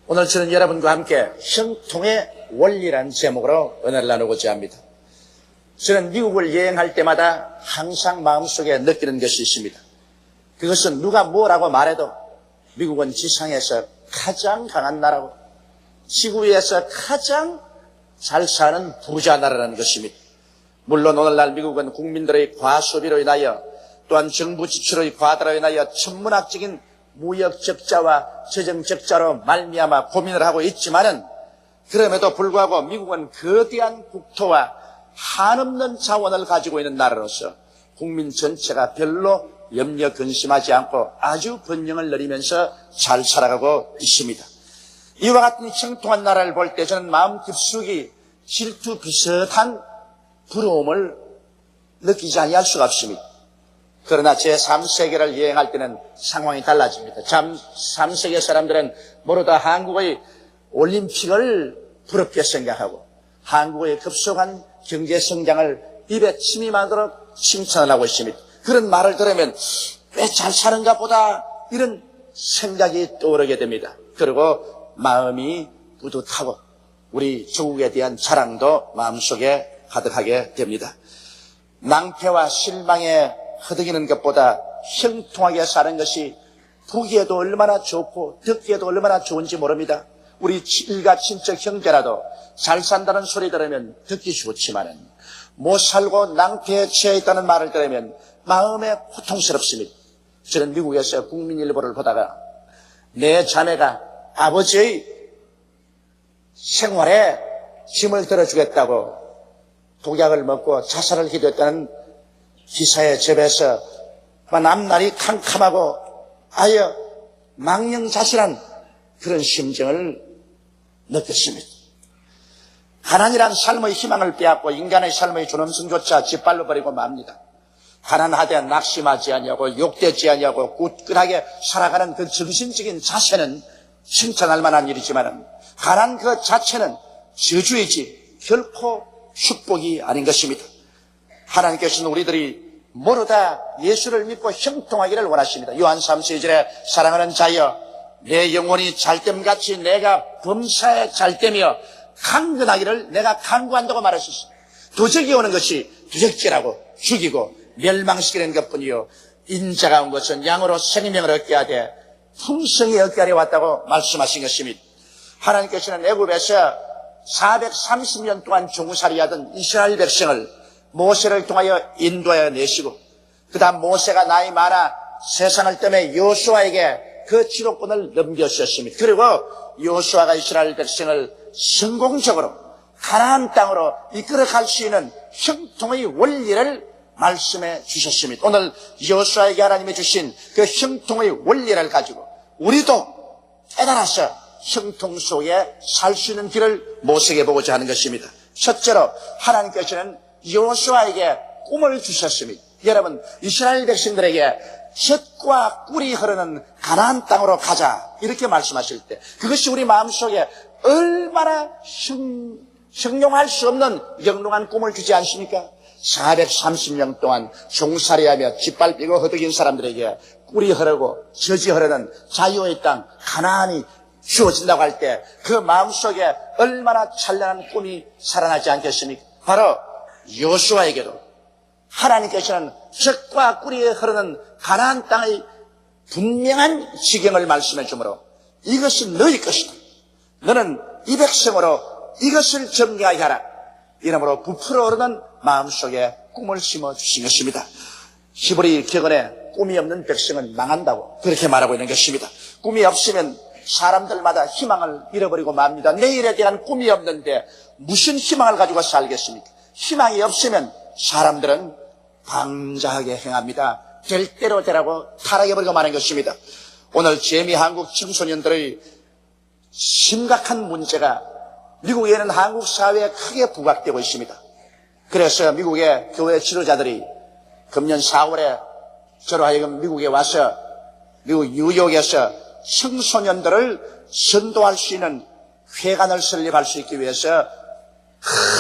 오늘 저는 여러분과 함께 형통의 원리라는 제목으로 은혜를 나누고자 합니다. 저는 미국을 여행할 때마다 항상 마음속에 느끼는 것이 있습니다. 그것은 누가 뭐라고 말해도 미국은 지상에서 가장 강한 나라고 지구 위에서 가장 잘 사는 부자 나라라는 것입니다. 물론 오늘날 미국은 국민들의 과소비로 인하여 또한 정부 지출의 과다로 인하여 천문학적인 무역 적자와 재정 적자로 말미암아 고민을 하고 있지만은 그럼에도 불구하고 미국은 거대한 국토와 한없는 자원을 가지고 있는 나라로서 국민 전체가 별로 염려 근심하지 않고 아주 번영을 누리면서 잘 살아가고 있습니다. 이와 같은 형통한 나라를 볼 때 저는 마음 깊숙이 질투 비슷한 부러움을 느끼지 아니할 수가 없습니다. 그러나 제3세계를 여행할 때는 상황이 달라집니다. 제3세계 사람들은 모두 한국의 올림픽을 부럽게 생각하고 한국의 급속한 경제 성장을 입에 침이 마도록 칭찬을 하고 있습니다. 그런 말을 들으면 왜 잘 사는가 보다 이런 생각이 떠오르게 됩니다. 그리고 마음이 뿌듯하고 우리 조국에 대한 자랑도 마음속에 가득하게 됩니다. 낭패와 실망에 허덕이는 것보다 형통하게 사는 것이 보기에도 얼마나 좋고 듣기에도 얼마나 좋은지 모릅니다. 우리 일가 친척 형제라도 잘 산다는 소리 들으면 듣기 좋지만은 못 살고 낭패에 취해 있다는 말을 들으면 마음에 고통스럽습니다. 저는 미국에서 국민일보를 보다가 내 자매가 아버지의 생활에 짐을 들어주겠다고 독약을 먹고 자살을 기도했다는 기사에 접해서 남날이 캄캄하고 아예 망령자실한 그런 심정을 느꼈습니다. 가난이란 삶의 희망을 빼앗고 인간의 삶의 존엄성조차 짓발로 버리고 맙니다. 가난하되 낙심하지 아니하고 욕되지 아니하고 굳건하게 살아가는 그 정신적인 자세는 칭찬할 만한 일이지만 가난 그 자체는 저주이지 결코 축복이 아닌 것입니다. 하나님께서는 우리들이 모두 다 예수를 믿고 형통하기를 원하십니다. 요한 3서 2절에 사랑하는 자여 내 영혼이 잘됨같이 내가 범사에 잘되며 강건하기를 내가 간구한다고 말하셨습니다. 도적이 오는 것이 도적질하고 죽이고 멸망시키는 것뿐이요 인자가 온 것은 양으로 생명을 얻게 하되 풍성히 얻게 하려 왔다고 말씀하신 것입니다. 하나님께서는 애굽에서 430년 동안 종살이하던 이스라엘 백성을 모세를 통하여 인도하여 내시고 그 다음 모세가 나이 많아 세상을 떠매 여호수아에게 그 지도권을 넘겨주셨습니다. 그리고 여호수아가 이스라엘 백성을 성공적으로 가나안 땅으로 이끌어갈 수 있는 형통의 원리를 말씀해 주셨습니다. 오늘 여호수아에게 하나님이 주신 그 형통의 원리를 가지고 우리도 깨달아서 형통 속에 살 수 있는 길을 모색해 보고자 하는 것입니다. 첫째로 하나님께서는 여호수아에게 꿈을 주셨습니다. 여러분 이스라엘 백성들에게 젖과 꿀이 흐르는 가나안 땅으로 가자 이렇게 말씀하실 때 그것이 우리 마음속에 얼마나 형용할 수 없는 영롱한 꿈을 주지 않습니까? 430년 동안 종살이하며 짓밟히고 허덕인 사람들에게 꿀이 흐르고 젖이 흐르는 자유의 땅 가나안이 주어진다고 할 때 그 마음속에 얼마나 찬란한 꿈이 살아나지 않겠습니까? 바로 여호수아에게도 하나님께서는 젖과 꿀이 흐르는 가나안 땅의 분명한 지경을 말씀해 주므로 이것이 너희 것이다. 너는 이 백성으로 이것을 점령하게 하라. 이러므로 부풀어 오르는 마음속에 꿈을 심어 주신 것입니다. 히브리 격언에 꿈이 없는 백성은 망한다고 그렇게 말하고 있는 것입니다. 꿈이 없으면 사람들마다 희망을 잃어버리고 맙니다. 내일에 대한 꿈이 없는데 무슨 희망을 가지고 살겠습니까? 희망이 없으면 사람들은 방자하게 행합니다. 될 대로 되라고 타락해버리고 마는 것입니다. 오늘 재미 한국 청소년들의 심각한 문제가 미국에는 한국 사회에 크게 부각되고 있습니다. 그래서 미국의 교회 지도자들이 금년 4월에 저로 하여금 미국에 와서 미국 뉴욕에서 청소년들을 선도할 수 있는 회관을 설립할 수 있기 위해서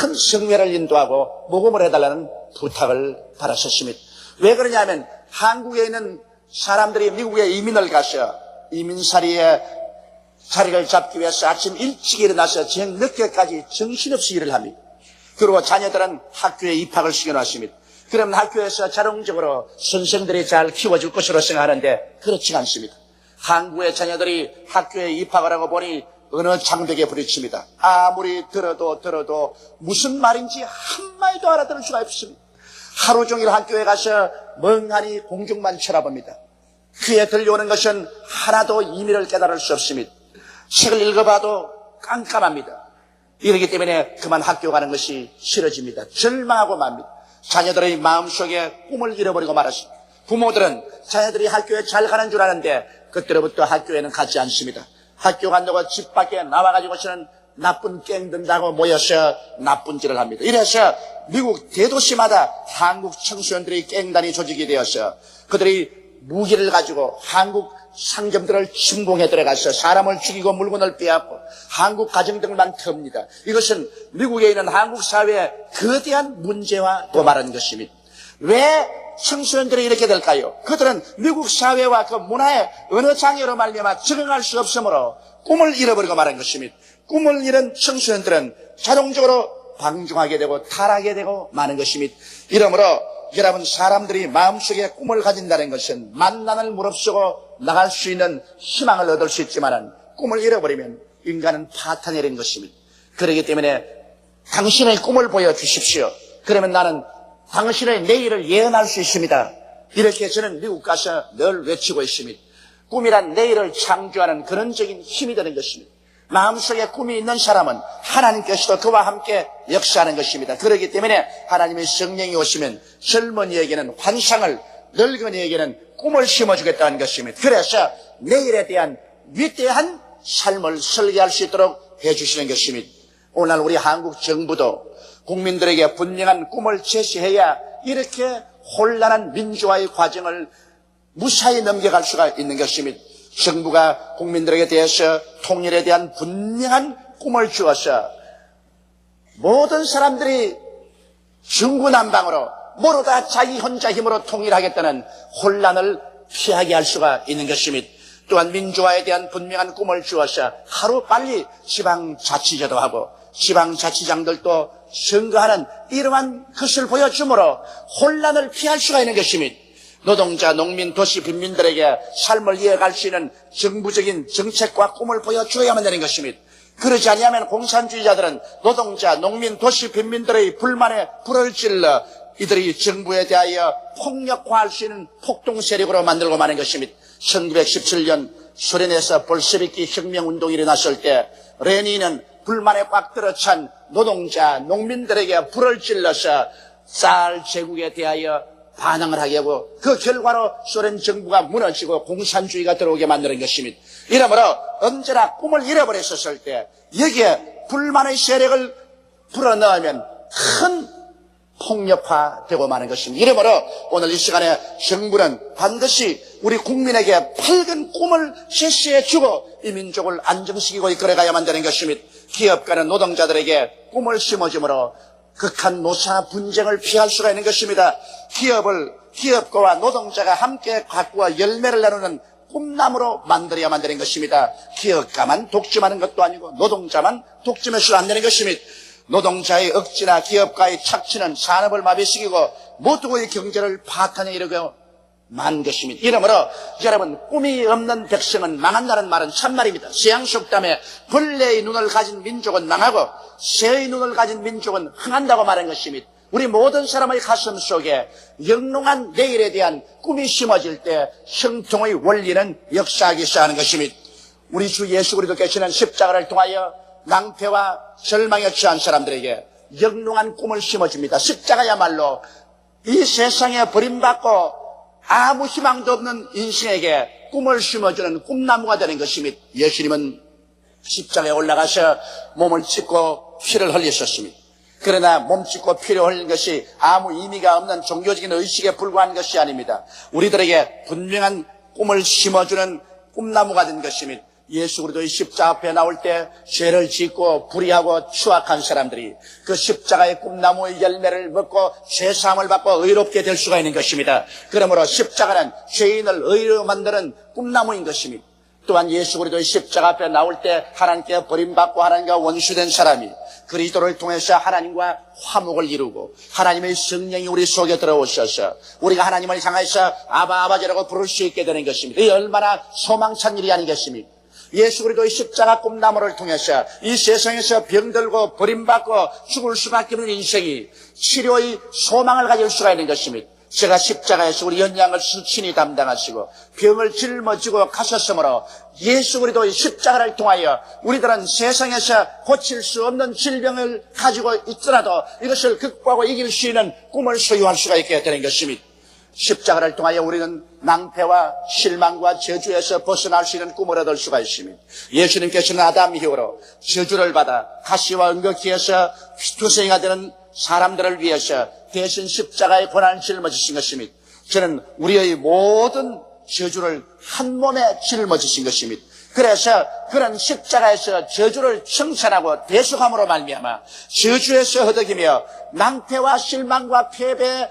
큰 성회를 인도하고 모금을 해달라는 부탁을 받았었습니다. 왜 그러냐면 한국에 있는 사람들이 미국에 이민을 가서 이민살이에 자리를 잡기 위해서 아침 일찍 일어나서 저녁 늦게까지 정신없이 일을 합니다. 그리고 자녀들은 학교에 입학을 시켜놨습니다. 그러면 학교에서 자동적으로 선생들이 잘 키워줄 것으로 생각하는데 그렇지 않습니다. 한국의 자녀들이 학교에 입학을 하고 보니 어느 장벽에 부딪힙니다. 아무리 들어도 무슨 말인지 한마디도 알아들을 수가 없습니다. 하루 종일 학교에 가서 멍하니 공중만 쳐다봅니다. 귀에 들려오는 것은 하나도 의미를 깨달을 수 없습니다. 책을 읽어봐도 깜깜합니다. 이러기 때문에 그만 학교 가는 것이 싫어집니다. 절망하고 맙니다. 자녀들의 마음속에 꿈을 잃어버리고 말았습니다. 부모들은 자녀들이 학교에 잘 가는 줄 아는데 그때로부터 학교에는 가지 않습니다. 학교 간다고 집 밖에 나와가지고서는 나쁜 깽 든다고 모여서 나쁜 짓을 합니다. 이래서 미국 대도시마다 한국 청소년들이 깽단이 조직이 되어서 그들이 무기를 가지고 한국 상점들을 침공해 들어가서 사람을 죽이고 물건을 빼앗고 한국 가정들만 틉니다. 이것은 미국에 있는 한국 사회의 거대한 문제와도 말하는 것입니다. 왜 청소년들이 이렇게 될까요? 그들은 미국 사회와 그 문화의 어느 장애로 말미암아 적응할 수 없으므로 꿈을 잃어버리고 말한 것입니다. 꿈을 잃은 청소년들은 자동적으로 방종하게 되고 타락하게 되고 마는 것입니다. 이러므로 여러분, 사람들이 마음속에 꿈을 가진다는 것은 만난을 무릅쓰고 나갈 수 있는 희망을 얻을 수 있지만 꿈을 잃어버리면 인간은 파탄이라는 것입니다. 그렇기 때문에 당신의 꿈을 보여주십시오. 그러면 나는 당신의 내일을 예언할 수 있습니다. 이렇게 저는 미국 가서 늘 외치고 있습니다. 꿈이란 내일을 창조하는 근원적인 힘이 되는 것입니다. 마음속에 꿈이 있는 사람은 하나님께서도 그와 함께 역사하는 것입니다. 그렇기 때문에 하나님의 성령이 오시면 젊은이에게는 환상을, 늙은이에게는 꿈을 심어주겠다는 것입니다. 그래서 내일에 대한 위대한 삶을 설계할 수 있도록 해주시는 것입니다. 오늘 우리 한국 정부도 국민들에게 분명한 꿈을 제시해야 이렇게 혼란한 민주화의 과정을 무사히 넘겨갈 수가 있는 것입니다. 정부가 국민들에게 대해서 통일에 대한 분명한 꿈을 주어서 모든 사람들이 중구난방으로 모두 다 자기 혼자 힘으로 통일하겠다는 혼란을 피하게 할 수가 있는 것입니다. 또한 민주화에 대한 분명한 꿈을 주어서 하루빨리 지방자치제도 하고 지방자치장들도 선거하는 이러한 것을 보여주므로 혼란을 피할 수가 있는 것입니다. 노동자, 농민, 도시, 빈민들에게 삶을 이어갈 수 있는 정부적인 정책과 꿈을 보여줘야만 되는 것입니다. 그러지 않으면 공산주의자들은 노동자, 농민, 도시, 빈민들의 불만에 불을 질러 이들이 정부에 대하여 폭력화할 수 있는 폭동 세력으로 만들고 마는 것입니다. 1917년 소련에서 볼셰비키 혁명운동이 일어났을 때 레닌은 불만에 꽉 들어찬 노동자, 농민들에게 불을 질러서 쌀 제국에 대하여 반항을 하게 하고 그 결과로 소련 정부가 무너지고 공산주의가 들어오게 만드는 것입니다. 이러므로 언제나 꿈을 잃어버렸었을 때 여기에 불만의 세력을 불어넣으면 큰 폭력화되고 마는 것입니다. 이러므로 오늘 이 시간에 정부는 반드시 우리 국민에게 밝은 꿈을 제시해주고 이 민족을 안정시키고 이끌어가야만 되는 것입니다. 기업가는 노동자들에게 꿈을 심어줌으로 극한 노사 분쟁을 피할 수가 있는 것입니다. 기업가와 노동자가 함께 가꾸어 열매를 나누는 꿈나무로 만들어야만 되는 것입니다. 기업가만 독점하는 것도 아니고 노동자만 독점해서는 안 되는 것입니다. 노동자의 억지나 기업가의 착취는 산업을 마비시키고 모두의 경제를 파탄에 이르게 만 것입니다. 이러므로 여러분, 꿈이 없는 백성은 망한다는 말은 참말입니다. 서양속담에 벌레의 눈을 가진 민족은 망하고 새의 눈을 가진 민족은 흥한다고 말한 것입니다. 우리 모든 사람의 가슴 속에 영롱한 내일에 대한 꿈이 심어질 때 형통의 원리는 역사하기 시작하는 것입니다. 우리 주 예수 그리스도께서는 십자가를 통하여 낭패와 절망에 처한 사람들에게 영롱한 꿈을 심어줍니다. 십자가야말로 이 세상에 버림받고 아무 희망도 없는 인생에게 꿈을 심어주는 꿈나무가 되는 것입니다. 예수님은 십자가에 올라가서 몸을 찢고 피를 흘리셨습니다. 그러나 몸 찢고 피를 흘린 것이 아무 의미가 없는 종교적인 의식에 불과한 것이 아닙니다. 우리들에게 분명한 꿈을 심어주는 꿈나무가 된 것입니다. 예수 그리스도의 십자가 앞에 나올 때 죄를 짓고 불의하고 추악한 사람들이 그 십자가의 꿈나무의 열매를 먹고 죄사함을 받고 의롭게 될 수가 있는 것입니다. 그러므로 십자가는 죄인을 의로 만드는 꿈나무인 것입니다. 또한 예수 그리스도의 십자가 앞에 나올 때 하나님께 버림받고 하나님과 원수된 사람이 그리스도를 통해서 하나님과 화목을 이루고 하나님의 성령이 우리 속에 들어오셔서 우리가 하나님을 향해서 아바 아버지라고 부를 수 있게 되는 것입니다. 이 얼마나 소망찬 일이 아니겠습니까? 예수 그리스도의 십자가 꿈나무를 통해서 이 세상에서 병들고 버림받고 죽을 수밖에 없는 인생이 치료의 소망을 가질 수가 있는 것입니다. 제가 십자가에서 우리 연약을 친히 담당하시고 병을 짊어지고 가셨으므로 예수 그리스도의 십자가를 통하여 우리들은 세상에서 고칠 수 없는 질병을 가지고 있더라도 이것을 극복하고 이길 수 있는 꿈을 소유할 수가 있게 되는 것입니다. 십자가를 통하여 우리는 낭패와 실망과 저주에서 벗어날 수 있는 꿈을 얻을 수가 있습니다. 예수님께서는 아담 이후로 저주를 받아 가시와 은거기에서 피투성이가 되는 사람들을 위해서 대신 십자가의 고난을 짊어지신 것입니다. 저는 우리의 모든 저주를 한 몸에 짊어지신 것입니다. 그래서 그런 십자가에서 저주를 청산하고 대속함으로 말미암아 저주에서 허덕이며 낭패와 실망과 패배에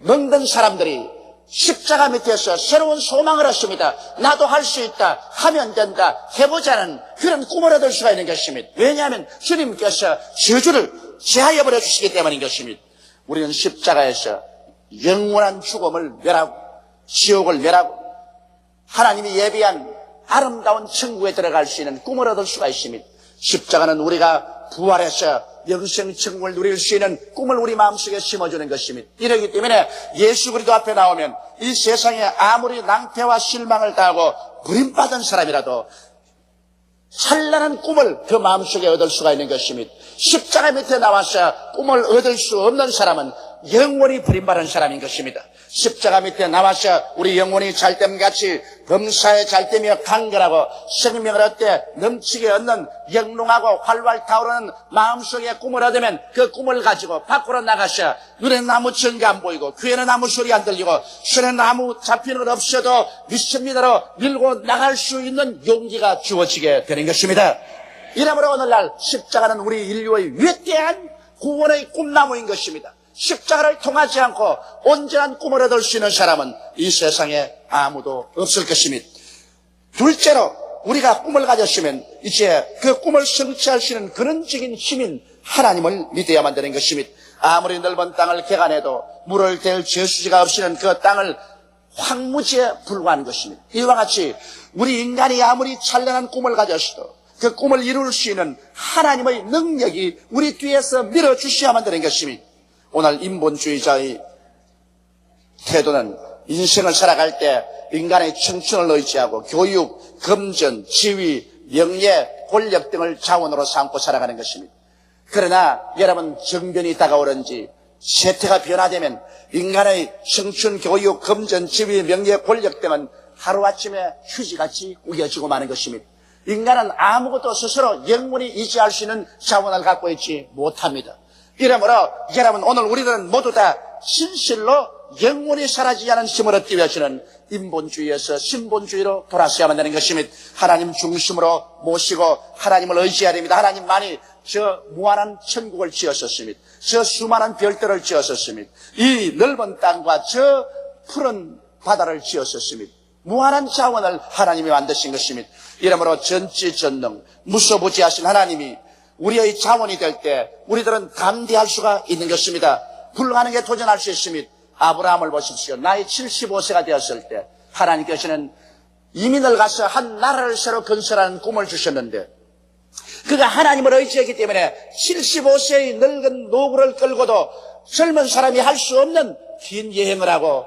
멍든 사람들이 십자가 밑에서 새로운 소망을 얻습니다. 나도 할 수 있다, 하면 된다, 해보자는 그런 꿈을 얻을 수가 있는 것입니다. 왜냐하면 주님께서 저주를 제하여 버려 주시기 때문인 것입니다. 우리는 십자가에서 영원한 죽음을 멸하고 지옥을 멸하고 하나님이 예비한 아름다운 천국에 들어갈 수 있는 꿈을 얻을 수가 있습니다. 십자가는 우리가 부활해서 영생 천국을 누릴 수 있는 꿈을 우리 마음속에 심어주는 것입니다. 이러기 때문에 예수 그리스도 앞에 나오면 이 세상에 아무리 낭패와 실망을 당하고 버림받은 사람이라도 찬란한 꿈을 그 마음속에 얻을 수가 있는 것입니다. 십자가 밑에 나와서 꿈을 얻을 수 없는 사람은 영원히 버림받은 사람인 것입니다. 십자가 밑에 나와서 우리 영혼이 잘됨같이 범사에 잘되며 강건하고 생명을 얻되 넘치게 얻는 영롱하고 활활 타오르는 마음속에 꿈을 얻으면 그 꿈을 가지고 밖으로 나가서 눈에는 아무 증거 안 보이고 귀에는 아무 소리 안 들리고 손에는 아무 잡히는 것 없어도 믿습니다로 밀고 나갈 수 있는 용기가 주어지게 되는 것입니다. 이러므로 오늘날 십자가는 우리 인류의 위대한 구원의 꿈나무인 것입니다. 십자가를 통하지 않고 온전한 꿈을 얻을 수 있는 사람은 이 세상에 아무도 없을 것입니다. 둘째로 우리가 꿈을 가졌으면 이제 그 꿈을 성취할 수 있는 근원적인 힘인 하나님을 믿어야만 되는 것입니다. 아무리 넓은 땅을 개간해도 물을 댈 저수지가 없이는 그 땅을 황무지에 불과한 것입니다. 이와 같이 우리 인간이 아무리 찬란한 꿈을 가졌어도 그 꿈을 이룰 수 있는 하나님의 능력이 우리 뒤에서 밀어주셔야만 되는 것입니다. 오늘 인본주의자의 태도는 인생을 살아갈 때 인간의 청춘을 의지하고 교육, 금전, 지위, 명예, 권력 등을 자원으로 삼고 살아가는 것입니다. 그러나 여러분 정변이 다가오는지 세태가 변화되면 인간의 청춘, 교육, 금전, 지위, 명예, 권력 등은 하루아침에 휴지같이 우겨지고 마는 것입니다. 인간은 아무것도 스스로 영원히 유지할 수 있는 자원을 갖고 있지 못합니다. 이러므로 여러분 오늘 우리들은 모두 다 진실로 영원히 사라지지 않은 힘을 얻기 위해서는 인본주의에서 신본주의로 돌아서야만 되는 것입니다. 하나님 중심으로 모시고 하나님을 의지해야 됩니다. 하나님만이 저 무한한 천국을 지었었습니다. 저 수많은 별들을 지었었습니다. 이 넓은 땅과 저 푸른 바다를 지었었습니다. 무한한 자원을 하나님이 만드신 것입니다. 이러므로 전지전능 무소부지하신 하나님이 우리의 자원이 될 때 우리들은 담대할 수가 있는 것입니다. 불가능에 도전할 수 있습니다. 아브라함을 보십시오. 나이 75세가 되었을 때 하나님께서는 이민을 가서 한 나라를 새로 건설하는 꿈을 주셨는데 그가 하나님을 의지했기 때문에 75세의 늙은 노구를 끌고도 젊은 사람이 할 수 없는 긴 여행을 하고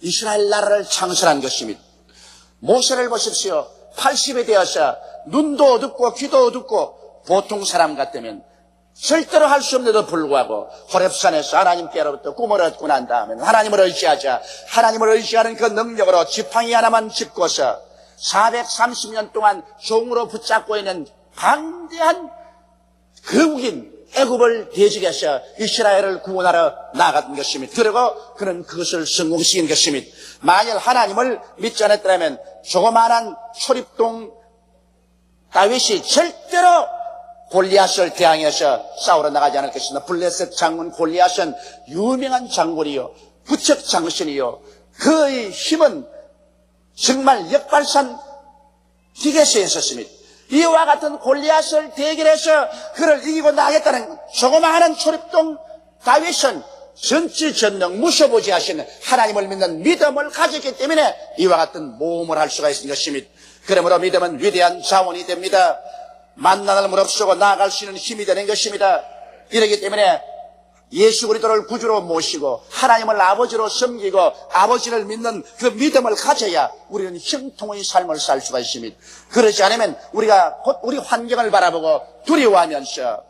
이스라엘 나라를 창설한 것입니다. 모세를 보십시오. 80이 되어서 눈도 어둡고 귀도 어둡고 보통 사람 같다면 절대로 할 수 없는데도 불구하고 호렙산에서 하나님께로부터 꿈을 얻고 난 다음에 하나님을 의지하자. 하나님을 의지하는 그 능력으로 지팡이 하나만 짚고서 430년 동안 종으로 붙잡고 있는 방대한 거국인 애굽을 대적해서 이스라엘을 구원하러 나갔던 것입니다. 그리고 그는 그것을 성공시킨 것입니다. 만일 하나님을 믿지 않았더라면 조그마한 초립동 다윗이 절대로 골리앗을 대항해서 싸우러 나가지 않을 것입니다. 블레셋 장군 골리앗은 유명한 장군이요, 부척 장신이요, 그의 힘은 정말 역발산 기계수에 있었습니다. 이와 같은 골리앗을 대결해서 그를 이기고 나가겠다는 조그마한 초립동 다윗은 전지전능 무소부지하신 하나님을 믿는 믿음을 가졌기 때문에 이와 같은 모험을 할 수가 있는 것입니다. 그러므로 믿음은 위대한 자원이 됩니다. 만난을 무릅쓰고 나아갈 수 있는 힘이 되는 것입니다. 이렇기 때문에 예수 그리스도를 구주로 모시고 하나님을 아버지로 섬기고 아버지를 믿는 그 믿음을 가져야 우리는 형통의 삶을 살 수가 있습니다. 그렇지 않으면 우리가 곧 우리 환경을 바라보고 두려워하면서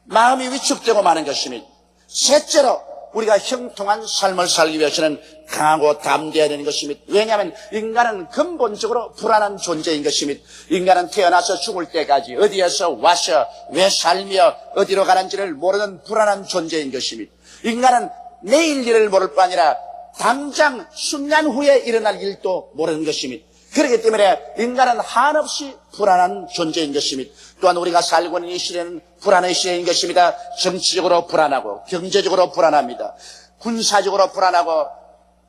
마음이 위축되고 마는 것입니다. 셋째로 우리가 형통한 삶을 살기 위해서는 강하고 담대해야 되는 것입니다. 왜냐하면 인간은 근본적으로 불안한 존재인 것입니다. 인간은 태어나서 죽을 때까지 어디에서 와서 왜 살며 어디로 가는지를 모르는 불안한 존재인 것입니다. 인간은 내일 일을 모를 뿐 아니라 당장 순간 후에 일어날 일도 모르는 것입니다. 그렇기 때문에 인간은 한없이 불안한 존재인 것입니다. 또한 우리가 살고 있는 이 시대는 불안의 시대인 것입니다. 정치적으로 불안하고 경제적으로 불안합니다. 군사적으로 불안하고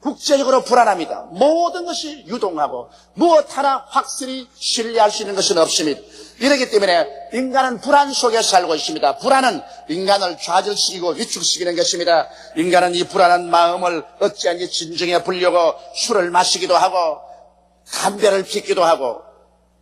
국제적으로 불안합니다. 모든 것이 유동하고 무엇 하나 확실히 신뢰할 수 있는 것은 없습니다. 이렇기 때문에 인간은 불안 속에 살고 있습니다. 불안은 인간을 좌절시키고 위축시키는 것입니다. 인간은 이 불안한 마음을 어찌하니 진정에 불려고 술을 마시기도 하고 담배를 피기도 하고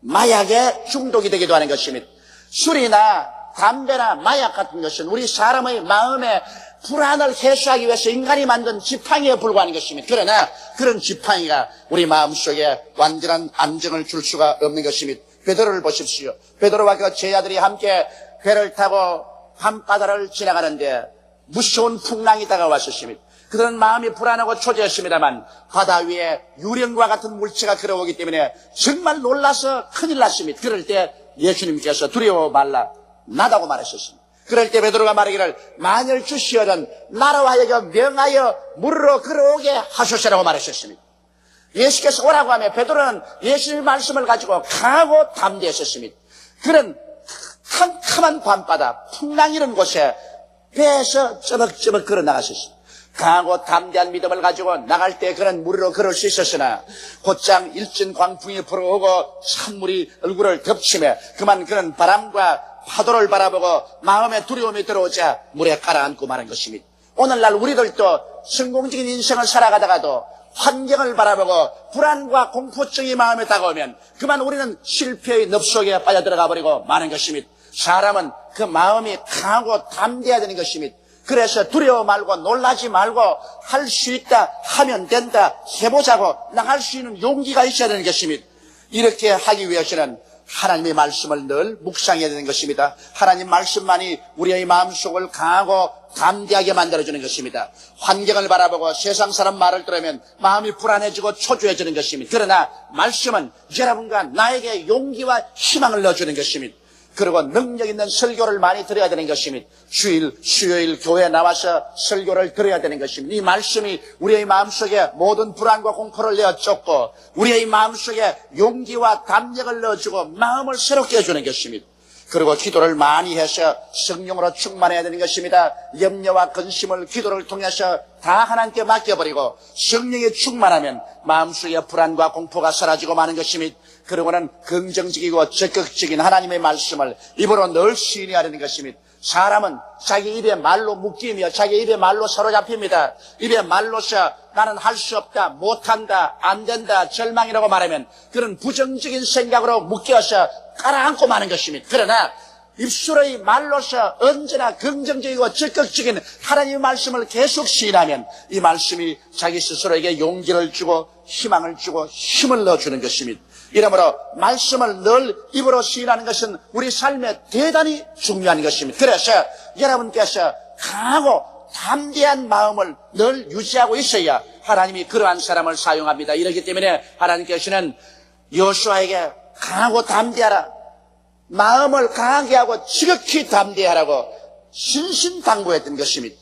마약에 중독이 되기도 하는 것입니다. 술이나 담배나 마약 같은 것은 우리 사람의 마음의 불안을 해소하기 위해서 인간이 만든 지팡이에 불과한 것입니다. 그러나 그런 지팡이가 우리 마음속에 완전한 안정을 줄 수가 없는 것입니다. 베드로를 보십시오. 베드로와 그 제자들이 함께 배를 타고 밤바다를 지나가는데 무서운 풍랑이 다가왔었습니다. 그들은 마음이 불안하고 초조했습니다만 바다 위에 유령과 같은 물체가 걸어오기 때문에 정말 놀라서 큰일 났습니다. 그럴 때 예수님께서 두려워 말라 나다고 말하셨습니다. 그럴 때 베드로가 말하기를 만일 주시어든 나로 하여금 명하여 물으로 걸어오게 하소서라고 말하셨습니다. 예수께서 오라고 하며 베드로는 예수님의 말씀을 가지고 강하고 담대했었습니다. 그런 캄캄한 밤바다 풍랑 이런 곳에 배에서 쩌벅쩌벅 걸어 나갔었습니다. 강하고 담대한 믿음을 가지고 나갈 때 그런 무리로 걸을 수 있었으나 곧장 일진 광풍이 불어오고 찬물이 얼굴을 덮치며 그만 그런 바람과 파도를 바라보고 마음에 두려움이 들어오자 물에 가라앉고 마는 것입니다. 오늘날 우리들도 성공적인 인생을 살아가다가도 환경을 바라보고 불안과 공포증이 마음에 다가오면 그만 우리는 실패의 늪속에 빠져들어가 버리고 마는 것입니다. 사람은 그 마음이 강하고 담대해야 되는 것입니다. 그래서 두려워 말고 놀라지 말고 할 수 있다, 하면 된다, 해보자고 나갈 수 있는 용기가 있어야 되는 것입니다. 이렇게 하기 위해서는 하나님의 말씀을 늘 묵상해야 되는 것입니다. 하나님 말씀만이 우리의 마음속을 강하고 담대하게 만들어주는 것입니다. 환경을 바라보고 세상 사람 말을 들으면 마음이 불안해지고 초조해지는 것입니다. 그러나 말씀은 여러분과 나에게 용기와 희망을 넣어주는 것입니다. 그리고 능력 있는 설교를 많이 들어야 되는 것입니다. 주일, 수요일 교회에 나와서 설교를 들어야 되는 것입니다. 이 말씀이 우리의 마음속에 모든 불안과 공포를 내어쫓고 우리의 마음속에 용기와 담력을 넣어주고 마음을 새롭게 해주는 것입니다. 그리고 기도를 많이 해서 성령으로 충만해야 되는 것입니다. 염려와 근심을 기도를 통해서 다 하나님께 맡겨버리고 성령에 충만하면 마음속에 불안과 공포가 사라지고 마는 것입니다. 그리고는 긍정적이고 적극적인 하나님의 말씀을 입으로 늘 시인해야 되는 것입니다. 사람은 자기 입에 말로 묶이며 자기 입에 말로 사로잡힙니다. 입에 말로서 나는 할 수 없다, 못한다, 안 된다, 절망이라고 말하면 그런 부정적인 생각으로 묶여서 깔아앉고 마는 것입니다. 그러나 입술의 말로서 언제나 긍정적이고 적극적인 하나님의 말씀을 계속 시인하면 이 말씀이 자기 스스로에게 용기를 주고 희망을 주고 힘을 넣어주는 것입니다. 이러므로 말씀을 늘 입으로 시인하는 것은 우리 삶에 대단히 중요한 것입니다. 그래서 여러분께서 강하고 담대한 마음을 늘 유지하고 있어야 하나님이 그러한 사람을 사용합니다. 이렇기 때문에 하나님께서는 여호수아에게 강하고 담대하라, 마음을 강하게 하고 지극히 담대하라고 신신당부했던 것입니다.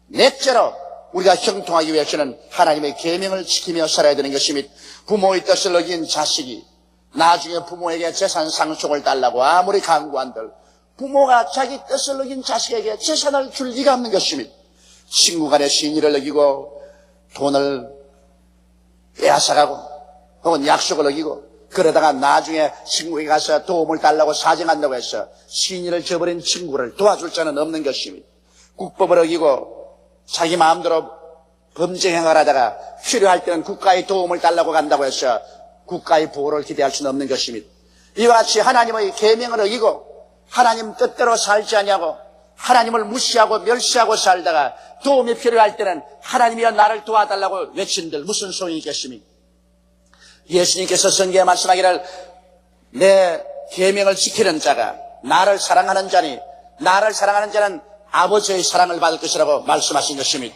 넷째로 우리가 형통하기 위해서는 하나님의 계명을 지키며 살아야 되는 것입니다. 부모의 뜻을 어긴 자식이 나중에 부모에게 재산 상속을 달라고 아무리 강구한들 부모가 자기 뜻을 어긴 자식에게 재산을 줄 리가 없는 것입니다. 친구 간의 신의를 어기고 돈을 빼앗아가고 혹은 약속을 어기고 그러다가 나중에 친구에게 가서 도움을 달라고 사정한다고 해서 신의를 저버린 친구를 도와줄 자는 없는 것입니다. 국법을 어기고 자기 마음대로 범죄 행위를 하다가 필요할 때는 국가의 도움을 달라고 간다고 해서 국가의 보호를 기대할 수는 없는 것입니다. 이와 같이 하나님의 계명을 어기고 하나님 뜻대로 살지 않냐고 하나님을 무시하고 멸시하고 살다가 도움이 필요할 때는 하나님이여 나를 도와달라고 외친들 무슨 소용이 있겠습니까? 예수님께서 성경에 말씀하기를 내 계명을 지키는 자가 나를 사랑하는 자니 나를 사랑하는 자는 아버지의 사랑을 받을 것이라고 말씀하신 것입니다.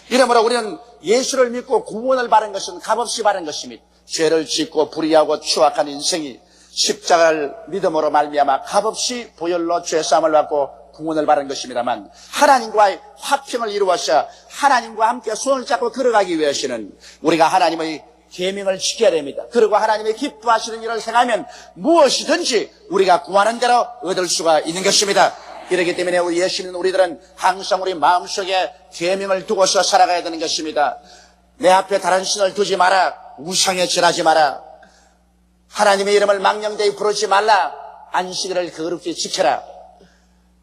이러므로 우리는 예수를 믿고 구원을 받은 것은 값없이 받은 것입니다. 죄를 짓고 불의하고 추악한 인생이 십자가를 믿음으로 말미암아 값없이 보혈로 죄사함을 받고 구원을 받은 것입니다만 하나님과의 화평을 이루어서 하나님과 함께 손을 잡고 걸어가기 위해서는 우리가 하나님의 계명을 지켜야 됩니다. 그리고 하나님의 기뻐하시는 일을 행하면 무엇이든지 우리가 구하는 대로 얻을 수가 있는 것입니다. 이렇기 때문에 우리 예수님 우리들은 항상 우리 마음속에 계명을 두고서 살아가야 되는 것입니다. 내 앞에 다른 신을 두지 마라. 우상에 절하지 마라. 하나님의 이름을 망령되이 부르지 말라. 안식일을 거룩히 지켜라.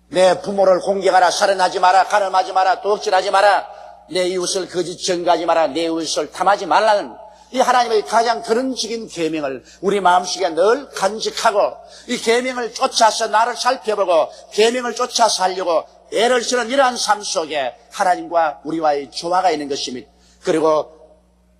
내 부모를 공경하라. 살인하지 마라. 간음하지 마라. 도둑질하지 마라. 내 이웃을 거짓 증거하지 마라. 내 이웃을 탐하지 말라는 이 하나님의 가장 근원적인 계명을 우리 마음속에 늘 간직하고 이 계명을 쫓아서 나를 살펴보고 계명을 쫓아 살려고 애를 쓰는 이러한 삶 속에 하나님과 우리와의 조화가 있는 것입니다. 그리고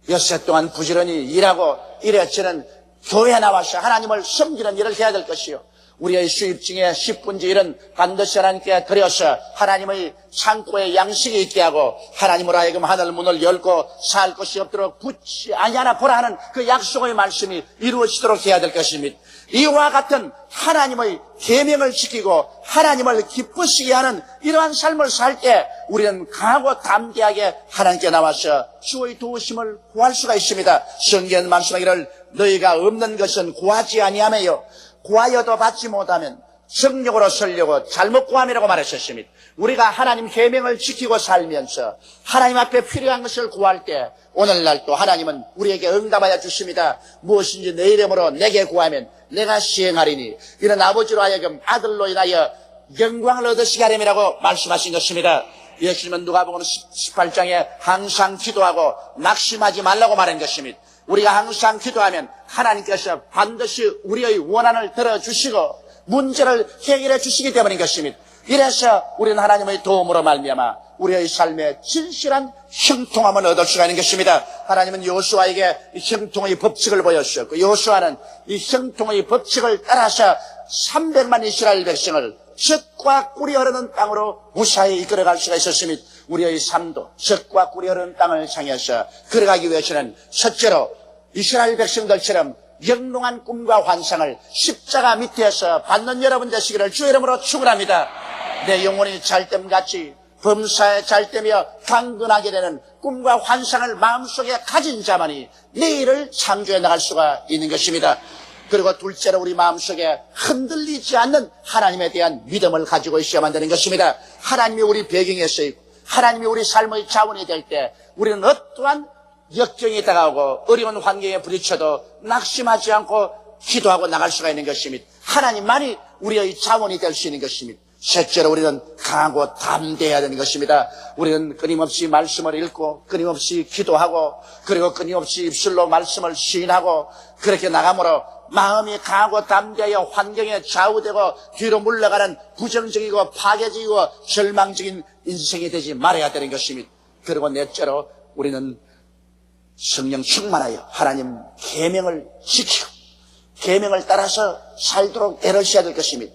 엿새 동안 부지런히 일하고 이래저래 교회에 나와서 하나님을 섬기는 일을 해야 될 것이요. 우리의 수입 중에 10분의 1은 반드시 하나님께 드려서 하나님의 창고에 양식이 있게 하고 하나님으로 하여금 하늘 문을 열고 살 것이 없도록 붙지 아니하나 보라 하는 그 약속의 말씀이 이루어지도록 해야 될 것입니다. 이와 같은 하나님의 계명을 지키고 하나님을 기쁘시게 하는 이러한 삶을 살 때 우리는 강하고 담대하게 하나님께 나와서 주의 도우심을 구할 수가 있습니다. 성경은 말씀하기를 너희가 없는 것은 구하지 아니하며요 구하여도 받지 못하면 성령으로 설려고 잘못 구함이라고 말하셨습니다. 우리가 하나님 계명을 지키고 살면서 하나님 앞에 필요한 것을 구할 때 오늘날 또 하나님은 우리에게 응답하여 주십니다. 무엇인지 내 이름으로 내게 구하면 내가 시행하리니 이런 아버지로 하여금 아들로 인하여 영광을 얻으시게 하렴이라고 말씀하신 것입니다. 예수님은 누가복음 18장에 항상 기도하고 낙심하지 말라고 말한 것입니다. 우리가 항상 기도하면 하나님께서 반드시 우리의 원한을 들어주시고 문제를 해결해 주시기 때문인 것입니다. 이래서 우리는 하나님의 도움으로 말미암아 우리의 삶에 진실한 형통함을 얻을 수가 있는 것입니다. 하나님은 여호수아에게 이 형통의 법칙을 보여주셨고 여호수아는 이 형통의 법칙을 따라서 300만 이스라엘 백성을 젖과 꿀이 흐르는 땅으로 무사히 이끌어갈 수가 있었습니다. 우리의 삶도 젖과 꿀이 흐르는 땅을 향해서 걸어가기 위해서는 첫째로 이스라엘 백성들처럼 영롱한 꿈과 환상을 십자가 밑에서 받는 여러분 되시기를 주의 이름으로 축원합니다. 내 영혼이 잘됨같이 범사에 잘되며 강건하게 되는 꿈과 환상을 마음속에 가진 자만이 내일을 창조해 나갈 수가 있는 것입니다. 그리고 둘째로 우리 마음속에 흔들리지 않는 하나님에 대한 믿음을 가지고 있어야만 되는 것입니다. 하나님이 우리 배경에 서 있고 하나님이 우리 삶의 자원이 될 때 우리는 어떠한 역경이 다가오고 어려운 환경에 부딪혀도 낙심하지 않고 기도하고 나갈 수가 있는 것입니다. 하나님만이 우리의 자원이 될 수 있는 것입니다. 셋째로 우리는 강하고 담대해야 되는 것입니다. 우리는 끊임없이 말씀을 읽고 끊임없이 기도하고 그리고 끊임없이 입술로 말씀을 시인하고 그렇게 나감으로 마음이 강하고 담대하여 환경에 좌우되고 뒤로 물러가는 부정적이고 파괴적이고 절망적인 인생이 되지 말아야 되는 것입니다. 그리고 넷째로 우리는 성령 충만하여 하나님 계명을 지키고 계명을 따라서 살도록 애를 써야 될 것입니다.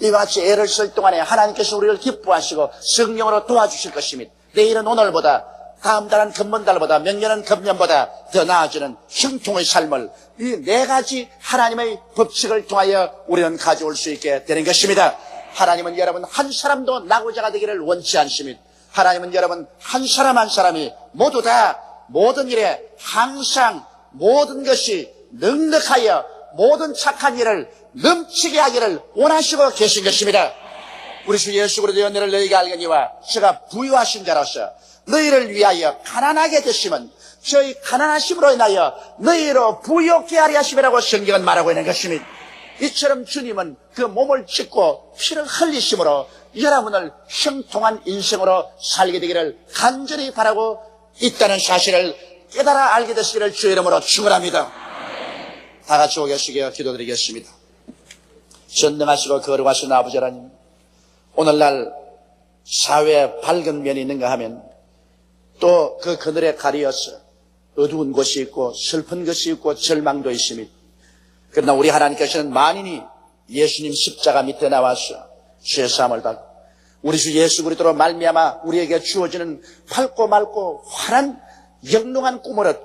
이와 같이 애를 쓸 동안에 하나님께서 우리를 기뻐하시고 성령으로 도와주실 것입니다. 내일은 오늘보다 다음 달은 금번달보다 명년은 금년보다 더 나아지는 형통의 삶을 이 네 가지 하나님의 법칙을 통하여 우리는 가져올 수 있게 되는 것입니다. 하나님은 여러분 한 사람도 낙오자가 되기를 원치 않습니다. 하나님은 여러분 한 사람 한 사람이 모두 다 모든 일에 항상 모든 것이 넉넉하여 모든 착한 일을 넘치게 하기를 원하시고 계신 것입니다. 우리 주 예수 그리스도의 은혜를 너희가 알거니와 저가 부유하신 자로서 너희를 위하여 가난하게 되심은 저희 가난하심으로 인하여 너희로 부유케 하려 하심이라고 성경은 말하고 있는 것입니다. 이처럼 주님은 그 몸을 찢고 피를 흘리심으로 여러분을 형통한 인생으로 살게 되기를 간절히 바라고 있다는 사실을 깨달아 알게 되시기를 주의 이름으로 축원합니다. 다 같이 오겠시게 기도드리겠습니다. 전능하시고 거룩하신 아버지 하나님, 오늘날 사회에 밝은 면이 있는가 하면 또 그 그늘에 가리어서 어두운 곳이 있고 슬픈 것이 있고 절망도 있습니다. 그러나 우리 하나님께서는 만인이 예수님 십자가 밑에 나와서 죄사함을 받고 우리 주 예수 그리스도로 말미암아 우리에게 주어지는 밝고 맑고 환한 영롱한 꿈을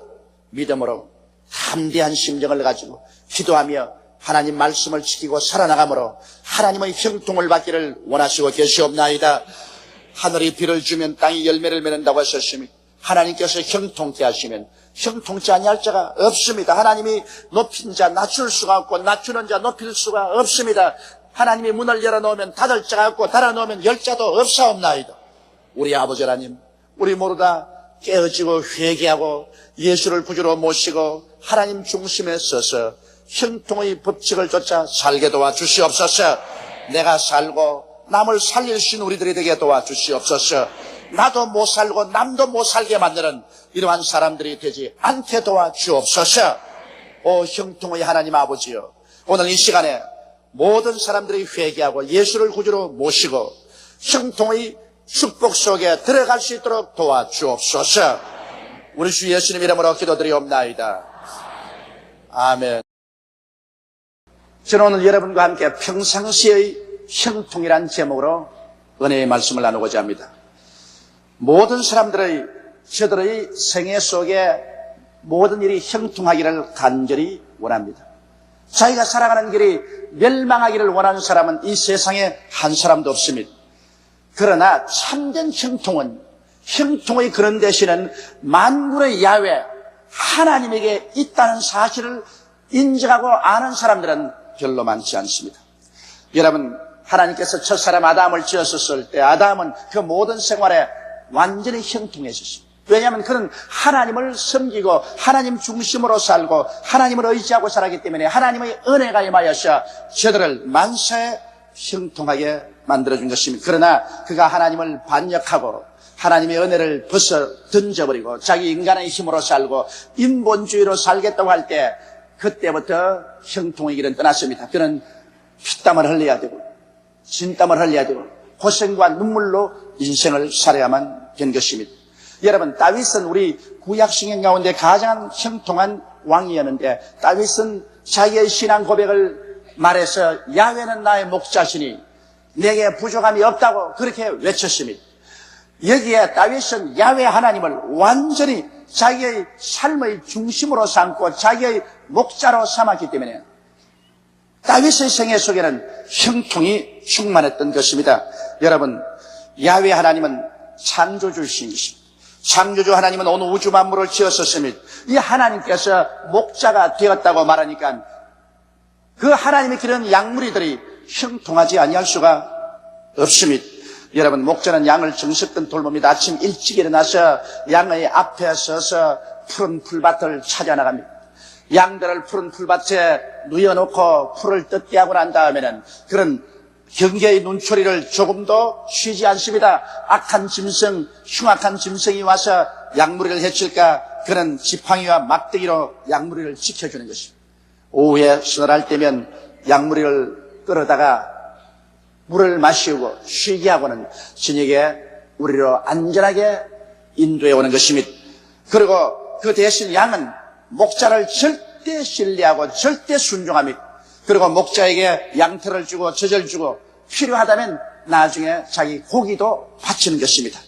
믿음으로 담대한 심정을 가지고 기도하며 하나님 말씀을 지키고 살아나가므로 하나님의 형통을 받기를 원하시고 계시옵나이다. 하늘이 비를 주면 땅이 열매를 맺는다고 하셨으니 하나님께서 형통케 하시면 형통치 아니할 자가 없습니다. 하나님이 높인 자 낮출 수가 없고 낮추는 자 높일 수가 없습니다. 하나님이 문을 열어놓으면 닫을 자가 없고 닫아놓으면 열 자도 없사옵나이다. 우리 아버지 하나님, 우리 모두 다 깨어지고 회개하고 예수를 구주로 모시고 하나님 중심에 서서 형통의 법칙을 쫓아 살게 도와주시옵소서. 내가 살고 남을 살릴 수 있는 우리들이 되게 도와주시옵소서. 나도 못 살고 남도 못 살게 만드는 이러한 사람들이 되지 않게 도와주옵소서. 오 형통의 하나님 아버지여, 오늘 이 시간에 모든 사람들이 회개하고 예수를 구주로 모시고 형통의 축복 속에 들어갈 수 있도록 도와주옵소서. 우리 주 예수님 이름으로 기도드리옵나이다. 아멘. 저는 오늘 여러분과 함께 평상시의 형통이란 제목으로 은혜의 말씀을 나누고자 합니다. 모든 사람들의 저들의 생애 속에 모든 일이 형통하기를 간절히 원합니다. 자기가 살아가는 길이 멸망하기를 원하는 사람은 이 세상에 한 사람도 없습니다. 그러나 참된 형통은 형통의 근원 되시는 만군의 야훼 하나님에게 있다는 사실을 인정하고 아는 사람들은 별로 많지 않습니다. 여러분, 하나님께서 첫사람 아담을 지었을 때 아담은 그 모든 생활에 완전히 형통했었습니다. 왜냐하면 그는 하나님을 섬기고 하나님 중심으로 살고 하나님을 의지하고 살았기 때문에 하나님의 은혜가 임하여서 저들을 만사에 형통하게 만들어준 것입니다. 그러나 그가 하나님을 반역하고 하나님의 은혜를 벗어 던져버리고 자기 인간의 힘으로 살고 인본주의로 살겠다고 할 때 그때부터 형통의 길은 떠났습니다. 그는 피땀을 흘려야 되고 진땀을 흘려야 되고 고생과 눈물로 인생을 살아야만 된 것입니다. 여러분, 다윗은 우리 구약성경 가운데 가장 형통한 왕이었는데 다윗은 자기의 신앙 고백을 말해서 야훼는 나의 목자시니 내게 부족함이 없다고 그렇게 외쳤습니다. 여기에 다윗은 야훼 하나님을 완전히 자기의 삶의 중심으로 삼고 자기의 목자로 삼았기 때문에 다윗의 생애 속에는 형통이 충만했던 것입니다. 여러분, 야훼 하나님은 창조주이신 것입니다. 창조주 하나님은 온 우주 만물을 지었었습니다. 이 하나님께서 목자가 되었다고 말하니까 그 하나님이 기르는 양무리들이 형통하지 아니할 수가 없습니다. 여러분, 목자는 양을 정석든 돌봅니다. 아침 일찍 일어나서 양의 앞에 서서 푸른 풀밭을 찾아나갑니다. 양들을 푸른 풀밭에 누워놓고 풀을 뜯게 하고 난 다음에는 그런 경계의 눈초리를 조금도 쉬지 않습니다. 악한 짐승, 흉악한 짐승이 와서 양무리를 해칠까 그는 지팡이와 막대기로 양무리를 지켜주는 것입니다. 오후에 서늘할 때면 양무리를 끌어다가 물을 마시고 쉬게 하고는 저녁에 우리로 안전하게 인도해 오는 것입니다. 그리고 그 대신 양은 목자를 절대 신뢰하고 절대 순종합니다. 그리고 목자에게 양털을 주고 젖을 주고 필요하다면 나중에 자기 고기도 바치는 것입니다.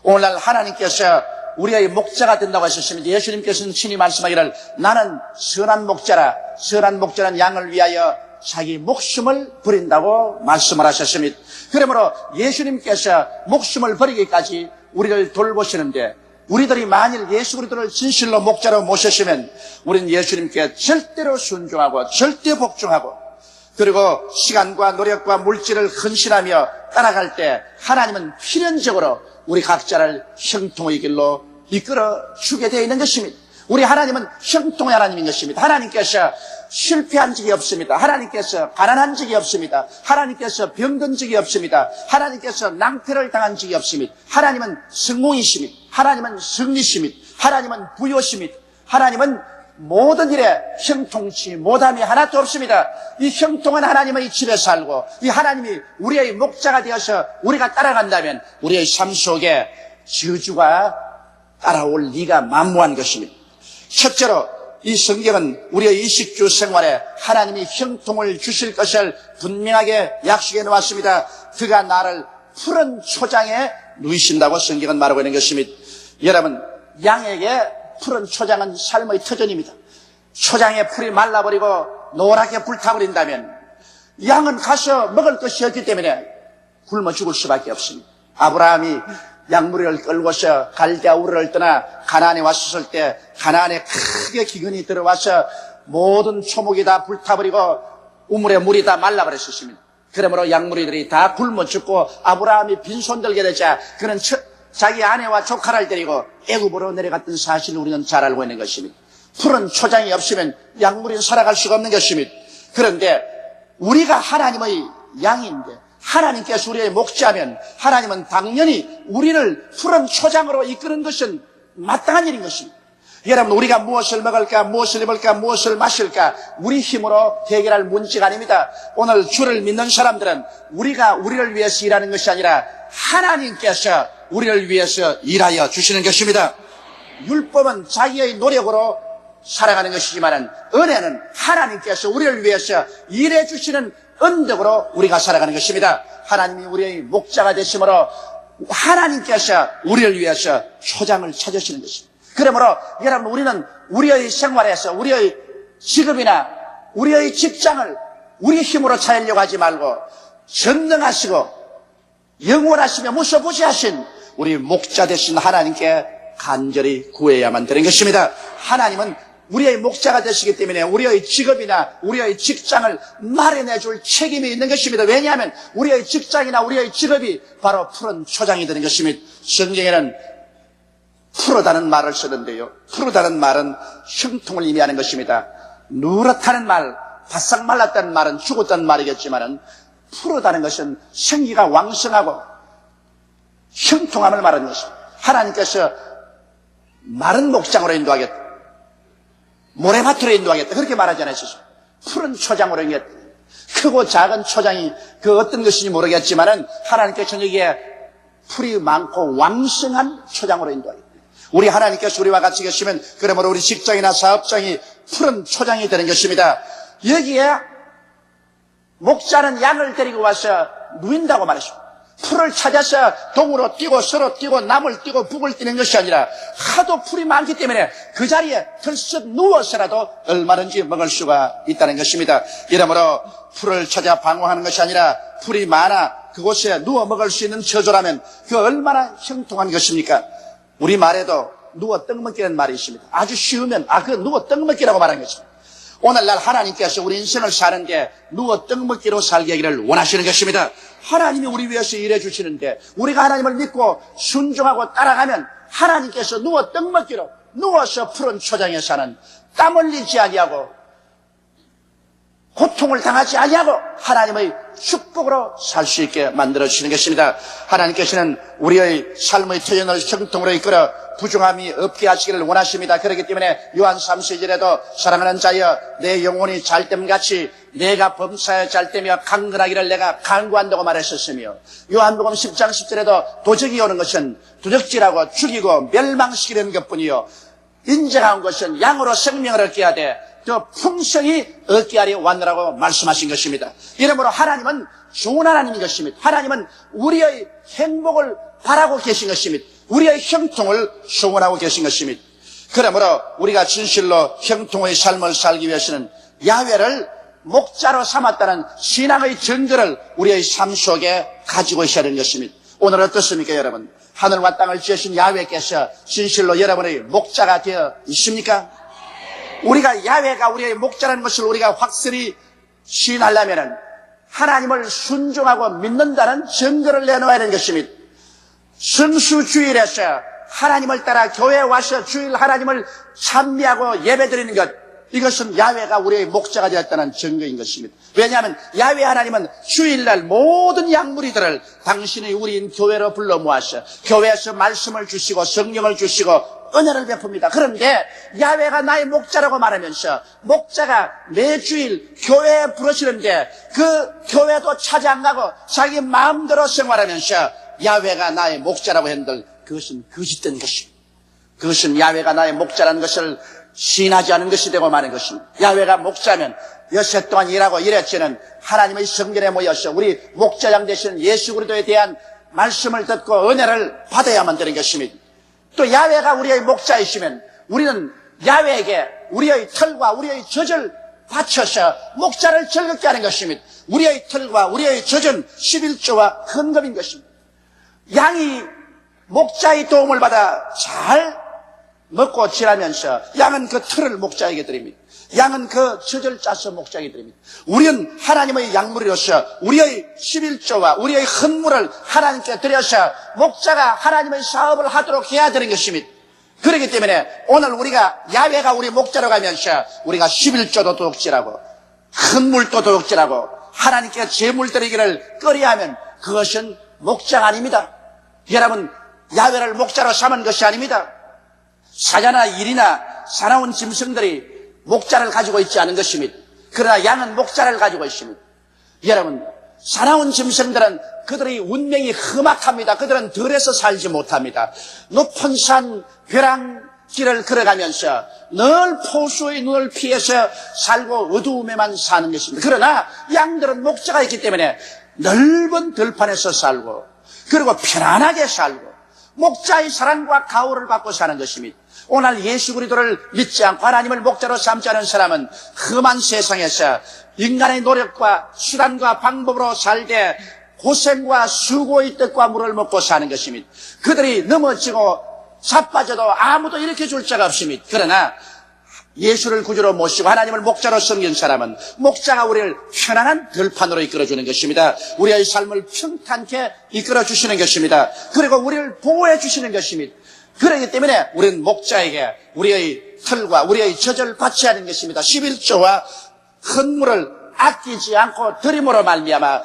오늘날 하나님께서 우리의 목자가 된다고 하셨습니다. 예수님께서는 친히 말씀하기를 나는 선한 목자라, 선한 목자는 양을 위하여 자기 목숨을 버린다고 말씀을 하셨습니다. 그러므로 예수님께서 목숨을 버리기까지 우리를 돌보시는데, 우리들이 만일 예수 그리스도를 진실로 목자로 모셨으면 우리는 예수님께 절대로 순종하고 절대 복종하고, 그리고 시간과 노력과 물질을 헌신하며 따라갈 때 하나님은 필연적으로 우리 각자를 형통의 길로 이끌어 주게 되어 있는 것입니다. 우리 하나님은 형통의 하나님인 것입니다. 하나님께서 실패한 적이 없습니다. 하나님께서 가난한 적이 없습니다. 하나님께서 병든 적이 없습니다. 하나님께서 낭패를 당한 적이 없습니다. 하나님은 성공이십니다. 하나님은 승리십니다. 하나님은 부요십니다. 하나님은 모든 일에 형통치 못함이 하나도 없습니다. 이 형통한 하나님의 집에 살고 이 하나님이 우리의 목자가 되어서 우리가 따라간다면 우리의 삶 속에 저주가 따라올 리가 만무한 것입니다. 첫째로 이 성경은 우리의 이식주 생활에 하나님이 형통을 주실 것을 분명하게 약속해 놓았습니다. 그가 나를 푸른 초장에 누이신다고 성경은 말하고 있는 것입니다. 여러분, 양에게 푸른 초장은 삶의 터전입니다. 초장에 풀이 말라버리고 노랗게 불타버린다면 양은 가서 먹을 것이 없기 때문에 굶어 죽을 수밖에 없습니다. 아브라함이 양무리를 끌고서 갈대아 우르를 떠나 가나안에 왔을 때 가나안에 크게 기근이 들어와서 모든 초목이 다 불타버리고 우물에 물이 다 말라버렸습니다. 그러므로 양무리들이 다 굶어 죽고 아브라함이 빈손 들게 되자 그는 자기 아내와 조카를 데리고 애굽으로 내려갔던 사실을 우리는 잘 알고 있는 것입니다. 푸른 초장이 없으면 양무리는 살아갈 수가 없는 것입니다. 그런데 우리가 하나님의 양인데 하나님께서 우리의 목자면 하나님은 당연히 우리를 푸른 초장으로 이끄는 것은 마땅한 일인 것입니다. 여러분, 우리가 무엇을 먹을까, 무엇을 입을까, 무엇을 마실까 우리 힘으로 해결할 문제가 아닙니다. 오늘 주를 믿는 사람들은 우리가 우리를 위해서 일하는 것이 아니라 하나님께서 우리를 위해서 일하여 주시는 것입니다. 율법은 자기의 노력으로 살아가는 것이지만 은혜는 하나님께서 우리를 위해서 일해 주시는 언덕으로 우리가 살아가는 것입니다. 하나님이 우리의 목자가 되심으로 하나님께서 우리를 위해서 초장을 찾으시는 것입니다. 그러므로 여러분, 우리는 우리의 생활에서 우리의 직업이나 우리의 직장을 우리 힘으로 찾으려고 하지 말고 전능하시고 영원하시며 무소부지하신 우리 목자 되신 하나님께 간절히 구해야만 되는 것입니다. 하나님은 우리의 목자가 되시기 때문에 우리의 직업이나 우리의 직장을 마련해 줄 책임이 있는 것입니다. 왜냐하면 우리의 직장이나 우리의 직업이 바로 푸른 초장이 되는 것입니다. 성경에는 푸르다는 말을 쓰는데요, 푸르다는 말은 형통을 의미하는 것입니다. 누렇다는 말, 바싹 말랐다는 말은 죽었다는 말이겠지만 푸르다는 것은 생기가 왕성하고 형통함을 말하는 것입니다. 하나님께서 마른 목장으로 인도하겠다, 모래밭으로 인도하겠다, 그렇게 말하지 않으셨어요. 푸른 초장으로 인도하겠다. 크고 작은 초장이 그 어떤 것인지 모르겠지만 하나님께서 여기에 풀이 많고 왕성한 초장으로 인도하겠다. 우리 하나님께서 우리와 같이 계시면 그러므로 우리 직장이나 사업장이 푸른 초장이 되는 것입니다. 여기에 목자는 양을 데리고 와서 누인다고 말했습니다. 풀을 찾아서 동으로 뛰고 서로 뛰고 남을 뛰고 북을 뛰는 것이 아니라 하도 풀이 많기 때문에 그 자리에 털썩 누워서라도 얼마든지 먹을 수가 있다는 것입니다. 이러므로 풀을 찾아 방황하는 것이 아니라 풀이 많아 그곳에 누워 먹을 수 있는 처조라면 그 얼마나 형통한 것입니까? 우리 말에도 누워 떡 먹기라는 말이 있습니다. 아주 쉬우면 그 누워 떡 먹기라고 말하는 것입니다. 오늘날 하나님께서 우리 인생을 사는데 누워 떡 먹기로 살게 하기를 원하시는 것입니다. 하나님이 우리 위해서 일해 주시는데 우리가 하나님을 믿고 순종하고 따라가면 하나님께서 누워 떡 먹기로, 누워서 푸른 초장에 사는, 땀 흘리지 아니하고 고통을 당하지 아니하고 하나님의 축복으로 살 수 있게 만들어주시는 것입니다. 하나님께서는 우리의 삶의 터전을 형통으로 이끌어 부정함이 없게 하시기를 원하십니다. 그렇기 때문에 요한 3세절에도 사랑하는 자여 내 영혼이 잘됨같이 내가 범사에 잘되며 강건하기를 내가 간구한다고 말했었으며, 요한복음 10장 10절에도 도적이 오는 것은 도적질하고 죽이고 멸망시키는 것뿐이요 인정한 것은 양으로 생명을 얻게 하되 더 풍성히 얻게 하려 왔느라고 말씀하신 것입니다. 이러므로 하나님은 좋은 하나님인 것입니다. 하나님은 우리의 행복을 바라고 계신 것입니다. 우리의 형통을 소원하고 계신 것입니다. 그러므로 우리가 진실로 형통의 삶을 살기 위해서는 야훼를 목자로 삼았다는 신앙의 증거를 우리의 삶 속에 가지고 있어야 하는 것입니다. 오늘 어떻습니까, 여러분? 하늘과 땅을 지으신 야훼께서 진실로 여러분의 목자가 되어 있습니까? 우리가 야훼가 우리의 목자라는 것을 우리가 확실히 시인하려면 하나님을 순종하고 믿는다는 증거를 내놓아야 하는 것입니다. 성수주일에서 하나님을 따라 교회에 와서 주일 하나님을 찬미하고 예배드리는 것, 이것은 야훼가 우리의 목자가 되었다는 증거인 것입니다. 왜냐하면 야훼 하나님은 주일날 모든 양무리들을 당신이 우리인 교회로 불러 모아서 교회에서 말씀을 주시고 성령을 주시고 은혜를 베풉니다. 그런데 야훼가 나의 목자라고 말하면서 목자가 매주일 교회에 부르시는데 그 교회도 찾아 안 가고 자기 마음대로 생활하면서 야훼가 나의 목자라고 했는데 그것은 거짓된 것입니다. 그것은 야훼가 나의 목자라는 것을 시인하지 않은 것이 되고 마는 것입니다. 야훼가 목자면 여섯 동안 일하고 일했지는 하나님의 성전에 모여서 우리 목자장 되시는 예수 그리스도에 대한 말씀을 듣고 은혜를 받아야만 되는 것입니다. 또 야훼가 우리의 목자이시면 우리는 야훼에게 우리의 털과 우리의 젖을 바쳐서 목자를 즐겁게 하는 것입니다. 우리의 털과 우리의 젖은 11조와 헌금인 것입니다. 양이 목자의 도움을 받아 잘 먹고 지나면서 양은 그 털을 목자에게 드립니다. 양은 그 젖을 짜서 목자에게 드립니다. 우리는 하나님의 양물이로서 우리의 11조와 우리의 헌물을 하나님께 드려서 목자가 하나님의 사업을 하도록 해야 되는 것입니다. 그렇기 때문에 오늘 우리가 야훼가 우리 목자로 가면서 우리가 11조도 도둑질하고 헌물도 도둑질하고 하나님께 제물 드리기를 꺼려하면 그것은 목자가 아닙니다. 여러분, 야훼를 목자로 삼은 것이 아닙니다. 사자나 일이나 사나운 짐승들이 목자를 가지고 있지 않은 것입니다. 그러나 양은 목자를 가지고 있습니다. 여러분, 사나운 짐승들은 그들의 운명이 험악합니다. 그들은 들에서 살지 못합니다. 높은 산 벼랑길을 걸어가면서 늘 포수의 눈을 피해서 살고 어두움에만 사는 것입니다. 그러나 양들은 목자가 있기 때문에 넓은 들판에서 살고 그리고 편안하게 살고 목자의 사랑과 가호를 받고 사는 것입니다. 오늘 예수 그리스도를 믿지 않고 하나님을 목자로 삼지 않은 사람은 험한 세상에서 인간의 노력과 수단과 방법으로 살되 고생과 수고의 떡과 물을 먹고 사는 것입니다. 그들이 넘어지고 자빠져도 아무도 일으켜줄 자가 없습니다. 그러나 예수를 구주로 모시고 하나님을 목자로 섬긴 사람은 목자가 우리를 편안한 들판으로 이끌어주는 것입니다. 우리의 삶을 평탄케 이끌어주시는 것입니다. 그리고 우리를 보호해 주시는 것입니다. 그렇기 때문에 우리는 목자에게 우리의 털과 우리의 젖을 바쳐야 하는 것입니다. 11조와 헌물을 아끼지 않고 드림으로 말미암아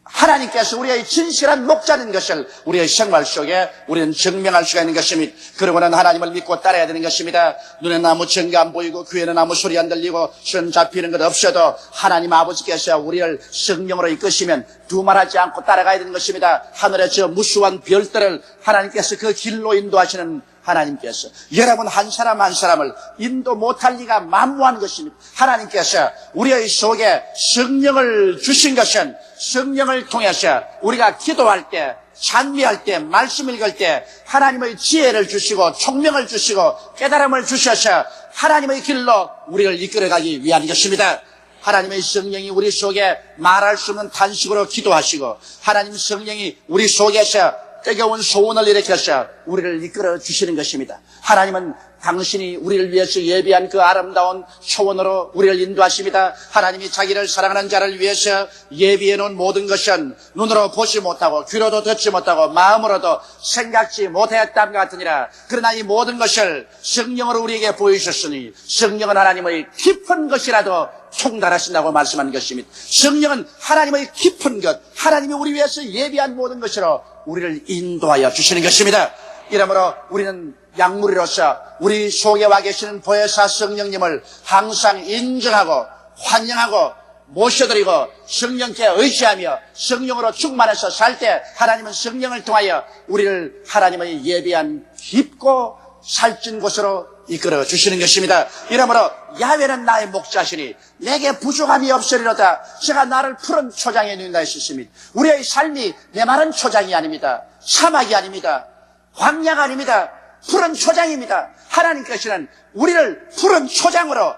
하나님께서 우리의 진실한 목자인 것을 우리의 생활 속에 우리는 증명할 수가 있는 것입니다. 그러고는 하나님을 믿고 따라야 되는 것입니다. 눈에는 아무 증거 안 보이고 귀에는 아무 소리 안 들리고 손 잡히는 것 없어도 하나님 아버지께서 우리를 성령으로 이끄시면 두말하지 않고 따라가야 되는 것입니다. 하늘의 저 무수한 별들을 하나님께서 그 길로 인도하시는 하나님께서 여러분 한 사람 한 사람을 인도 못할 리가 만무한 것입니다. 하나님께서 우리의 속에 성령을 주신 것은 성령을 통해서 우리가 기도할 때, 찬미할 때, 말씀 읽을 때 하나님의 지혜를 주시고 총명을 주시고 깨달음을 주셔서 하나님의 길로 우리를 이끌어가기 위한 것입니다. 하나님의 성령이 우리 속에 말할 수 없는 탄식으로 기도하시고 하나님 성령이 우리 속에서 뜨거운 소원을 일으켜서 우리를 이끌어 주시는 것입니다. 하나님은 당신이 우리를 위해서 예비한 그 아름다운 초원으로 우리를 인도하십니다. 하나님이 자기를 사랑하는 자를 위해서 예비해 놓은 모든 것은 눈으로 보지 못하고 귀로도 듣지 못하고 마음으로도 생각지 못했던 것 같으니라. 그러나 이 모든 것을 성령으로 우리에게 보여주셨으니 성령은 하나님의 깊은 것이라도 총달하신다고 말씀한 것입니다. 성령은 하나님의 깊은 것, 하나님이 우리 위해서 예비한 모든 것으로 우리를 인도하여 주시는 것입니다. 이러므로 우리는 양무리로서 우리 속에 와 계시는 보혜사 성령님을 항상 인정하고 환영하고 모셔드리고 성령께 의지하며 성령으로 충만해서 살 때 하나님은 성령을 통하여 우리를 하나님의 예비한 깊고 살찐 곳으로 이끌어 주시는 것입니다. 이러므로 야훼는 나의 목자시니 내게 부족함이 없으리로다. 제가 나를 푸른 초장에 누인다 했습니다. 우리의 삶이 메마른 초장이 아닙니다. 사막이 아닙니다. 광야가 아닙니다. 푸른 초장입니다. 하나님께서는 우리를 푸른 초장으로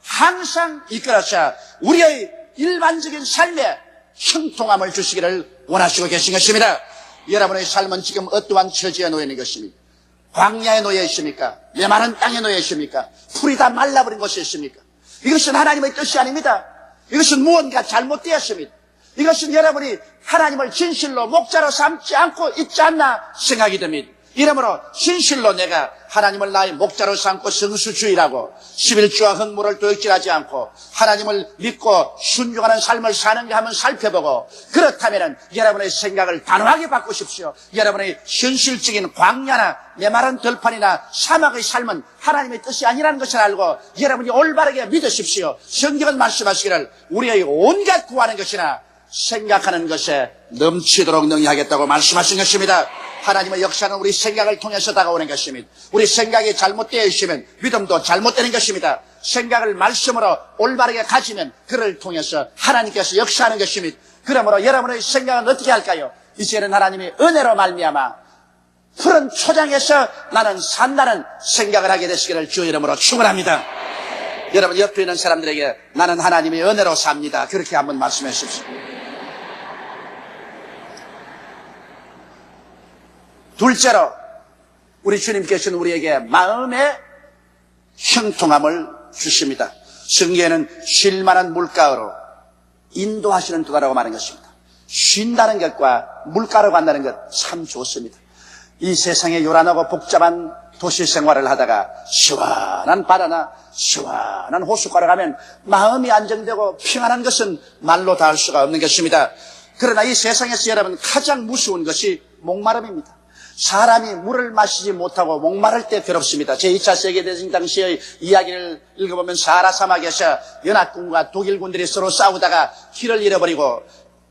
항상 이끌어서 우리의 일반적인 삶에 형통함을 주시기를 원하시고 계신 것입니다. 여러분의 삶은 지금 어떠한 처지에 놓여 있는 것입니까? 광야에 놓여 있습니까? 메마른 땅에 놓여 있습니까? 풀이 다 말라버린 곳에 있습니까? 이것은 하나님의 뜻이 아닙니다. 이것은 무언가 잘못되었습니다. 이것은 여러분이 하나님을 진실로 목자로 삼지 않고 있지 않나 생각이 듭니다. 이러므로 진실로 내가 하나님을 나의 목자로 삼고 성수주의라고 11조와 흥물을 도역질하지 않고 하나님을 믿고 순종하는 삶을 사는가 한번 살펴보고, 그렇다면 여러분의 생각을 단호하게 바꾸십시오. 여러분의 현실적인 광야나 메마른 들판이나 사막의 삶은 하나님의 뜻이 아니라는 것을 알고 여러분이 올바르게 믿으십시오. 성경은 말씀하시기를 우리의 온갖 구하는 것이나 생각하는 것에 넘치도록 능히하겠다고 말씀하신 것입니다. 하나님의 역사는 우리 생각을 통해서 다가오는 것입니다. 우리 생각이 잘못되어 있으면 믿음도 잘못되는 것입니다. 생각을 말씀으로 올바르게 가지면 그를 통해서 하나님께서 역사하는 것입니다. 그러므로 여러분의 생각은 어떻게 할까요? 이제는 하나님이 은혜로 말미암아 푸른 초장에서 나는 산다는 생각을 하게 되시기를 주의 이름으로 축원합니다. 여러분 옆에 있는 사람들에게 나는 하나님의 은혜로 삽니다. 그렇게 한번 말씀해 주십시오. 둘째로 우리 주님께서는 우리에게 마음의 형통함을 주십니다. 성경에는 쉴 만한 물가로 인도하시는 도다라고 말하는 것입니다. 쉰다는 것과 물가로 간다는 것 참 좋습니다. 이 세상에 요란하고 복잡한 도시 생활을 하다가 시원한 바다나 시원한 호숫가로 가면 마음이 안정되고 평안한 것은 말로 다 할 수가 없는 것입니다. 그러나 이 세상에서 여러분 가장 무서운 것이 목마름입니다. 사람이 물을 마시지 못하고 목마를 때 괴롭습니다. 제2차 세계대전 당시의 이야기를 읽어보면 사하라 사막에서 연합군과 독일군들이 서로 싸우다가 길을 잃어버리고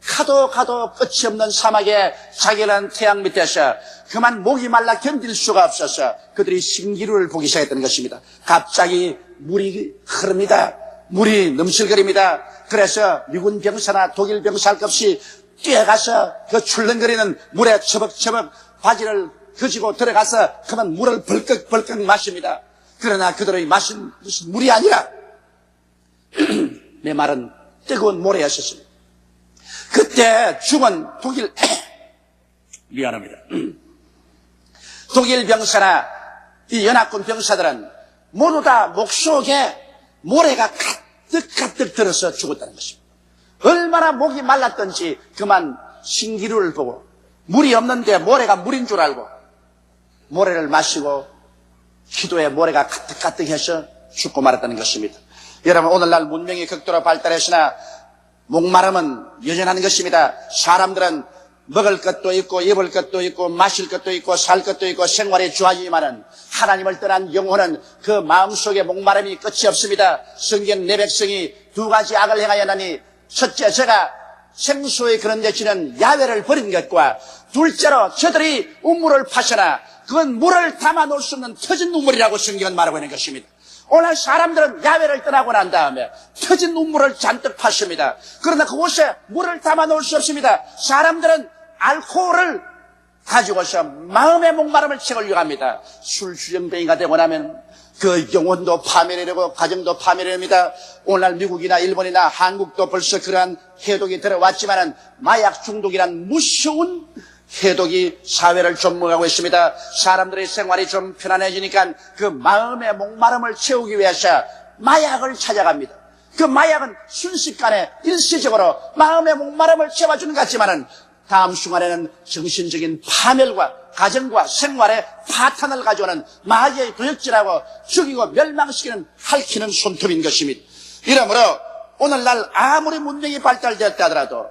가도 끝이 없는 사막에 자결한 태양 밑에서 그만 목이 말라 견딜 수가 없어서 그들이 신기루를 보기 시작했다는 것입니다. 갑자기 물이 흐릅니다. 물이 넘실거립니다. 그래서 미군 병사나 독일 병사 할 것 없이 뛰어가서 그 출렁거리는 물에 처벅처벅 바지를 그지고 들어가서 그만 물을 벌컥벌컥 마십니다. 그러나 그들의 마신 무슨 물이 아니라 메마른 뜨거운 모래였었습니다. 그때 죽은 미안합니다. 독일 병사나 이 연합군 병사들은 모두 다 목 속에 모래가 가득가득 들어서 죽었다는 것입니다. 얼마나 목이 말랐던지 그만 신기루를 보고 물이 없는데 모래가 물인 줄 알고 모래를 마시고 기도에 모래가 가득가득해서 죽고 말았다는 것입니다. 여러분 오늘날 문명이 극도로 발달했으나 목마름은 여전한 것입니다. 사람들은 먹을 것도 있고 입을 것도 있고 마실 것도 있고 살 것도 있고 생활에 주하지만은 하나님을 떠난 영혼은 그 마음속에 목마름이 끝이 없습니다. 성경 내 백성이 두 가지 악을 행하였나니 첫째 제가 생수의 그런 대치는 야외를 버린 것과 둘째로 저들이 우물을 파셔나 그건 물을 담아 놓을 수 없는 터진 우물이라고 성경은 말하고 있는 것입니다. 오늘 사람들은 야외를 떠나고 난 다음에 터진 우물을 잔뜩 파십니다. 그러나 그곳에 물을 담아 놓을 수 없습니다. 사람들은 알코올을 가지고서 마음의 목마름을 채우려고 합니다. 술 주정뱅이가 되고 나면 그 영혼도 파멸이되고 가정도 파멸입니다. 오늘날 미국이나 일본이나 한국도 벌써 그러한 해독이 들어왔지만은 마약 중독이란 무서운 해독이 사회를 점령하고 있습니다. 사람들의 생활이 좀 편안해지니까 그 마음의 목마름을 채우기 위해서 마약을 찾아갑니다. 그 마약은 순식간에 일시적으로 마음의 목마름을 채워주는 것 같지만은 다음 순간에는 정신적인 파멸과 가정과 생활에 파탄을 가져오는 마귀의 도역질하고 죽이고 멸망시키는 핥히는 손톱인 것입니다. 이러므로 오늘날 아무리 문명이 발달되었다 하더라도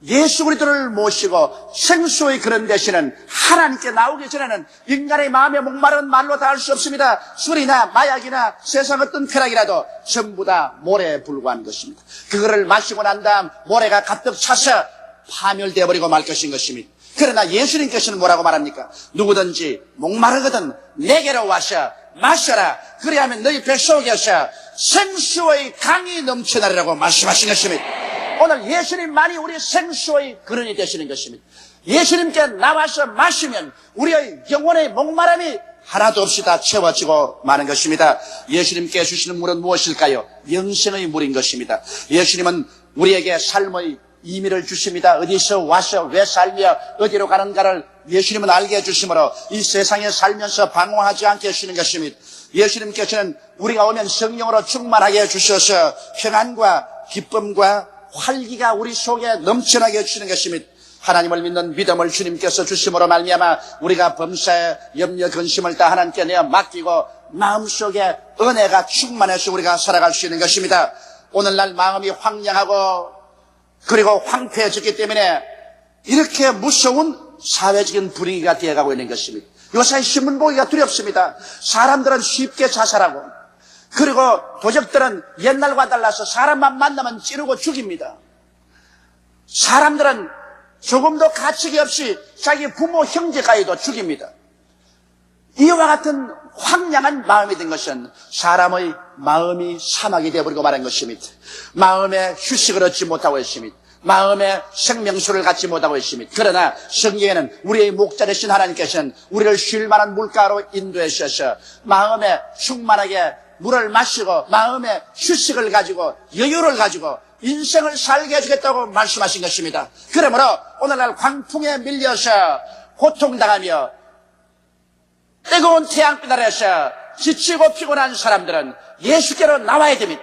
예수 그리스도를 모시고 생수의 그런 대신은 하나님께 나오기 전에는 인간의 마음의 목마른 말로 다 할 수 없습니다. 술이나 마약이나 세상 어떤 쾌락이라도 전부 다 모래에 불과한 것입니다. 그거를 마시고 난 다음 모래가 가득 차서 파멸되어 버리고 말 것인 것입니다. 그러나 예수님께서는 뭐라고 말합니까? 누구든지 목마르거든 내게로 와서 마셔라. 그리하면 너희 뱃속에서 생수의 강이 넘쳐나리라고 말씀하신 것입니다. 오늘 예수님만이 우리 생수의 근원이 되시는 것입니다. 예수님께 나와서 마시면 우리의 영혼의 목마름이 하나도 없이 다 채워지고 마는 것입니다. 예수님께 주시는 물은 무엇일까요? 영생의 물인 것입니다. 예수님은 우리에게 삶의 의미를 주십니다. 어디서 와서 왜 살며 어디로 가는가를 예수님은 알게 해주시므로 이 세상에 살면서 방황하지 않게 해주시는 것입니다. 예수님께서는 우리가 오면 성령으로 충만하게 해주셔서 평안과 기쁨과 활기가 우리 속에 넘쳐나게 해주시는 것입니다. 하나님을 믿는 믿음을 주님께서 주심으로 말미암아 우리가 범사에 염려 근심을 다 하나님께 내어 맡기고 마음속에 은혜가 충만해서 우리가 살아갈 수 있는 것입니다. 오늘날 마음이 황량하고 그리고 황폐해졌기 때문에 이렇게 무서운 사회적인 분위기가 되어가고 있는 것입니다. 요새 신문 보기가 두렵습니다. 사람들은 쉽게 자살하고 그리고 도적들은 옛날과 달라서 사람만 만나면 찌르고 죽입니다. 사람들은 조금도 가책이 없이 자기 부모 형제까지도 죽입니다. 이와 같은 황량한 마음이 된 것은 사람의 마음이 사막이 되어버리고 말한 것입니다. 마음에 휴식을 얻지 못하고 있습니다. 마음에 생명수를 갖지 못하고 있습니다. 그러나 성경에는 우리의 목자 되신 하나님께서는 우리를 쉴 만한 물가로 인도하셔서 마음에 충만하게 물을 마시고 마음에 휴식을 가지고 여유를 가지고 인생을 살게 해주겠다고 말씀하신 것입니다. 그러므로 오늘날 광풍에 밀려서 고통당하며 뜨거운 태양빛 아래서 지치고 피곤한 사람들은 예수께로 나와야 됩니다.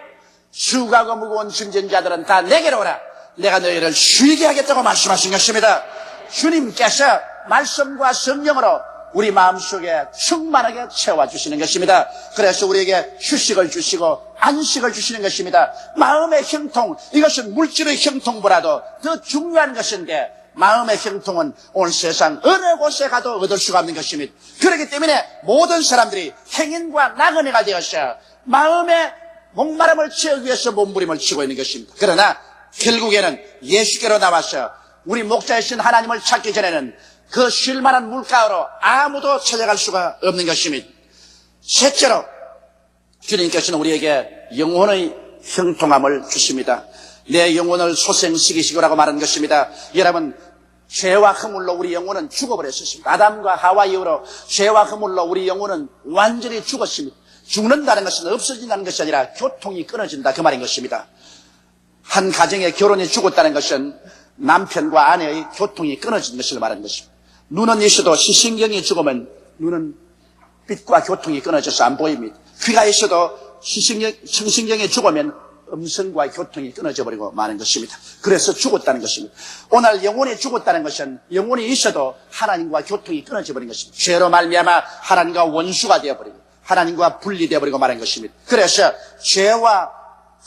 수고하고 무거운 짐진 자들은 다 내게로 오라. 내가 너희를 쉬게 하겠다고 말씀하신 것입니다. 주님께서 말씀과 성령으로 우리 마음속에 충만하게 채워주시는 것입니다. 그래서 우리에게 휴식을 주시고 안식을 주시는 것입니다. 마음의 형통, 이것은 물질의 형통보다도 더 중요한 것인데 마음의 형통은 온 세상 어느 곳에 가도 얻을 수가 없는 것입니다. 그렇기 때문에 모든 사람들이 행인과 나그네가 되어서 마음의 목마름을 채우기 위해서 몸부림을 치고 있는 것입니다. 그러나 결국에는 예수께로 나와서 우리 목자이신 하나님을 찾기 전에는 그 쉴만한 물가로 아무도 찾아갈 수가 없는 것입니다. 셋째로 주님께서는 우리에게 영혼의 형통함을 주십니다. 내 영혼을 소생시키시고라고 말하는 것입니다. 여러분, 죄와 허물로 우리 영혼은 죽어버렸습니다. 아담과 하와 이후로 죄와 허물로 우리 영혼은 완전히 죽었습니다. 죽는다는 것은 없어진다는 것이 아니라 교통이 끊어진다, 그 말인 것입니다. 한 가정의 결혼이 죽었다는 것은 남편과 아내의 교통이 끊어진 것을 말하는 것입니다. 눈은 있어도 시신경이 죽으면 눈은 빛과 교통이 끊어져서 안 보입니다. 귀가 있어도 청신경이 죽으면 음성과 교통이 끊어져 버리고 마는 것입니다. 그래서 죽었다는 것입니다. 오늘 영혼이 죽었다는 것은 영혼이 있어도 하나님과 교통이 끊어져 버린 것입니다. 죄로 말미암아 하나님과 원수가 되어버리고 하나님과 분리되어 버리고 말한 것입니다. 그래서 죄와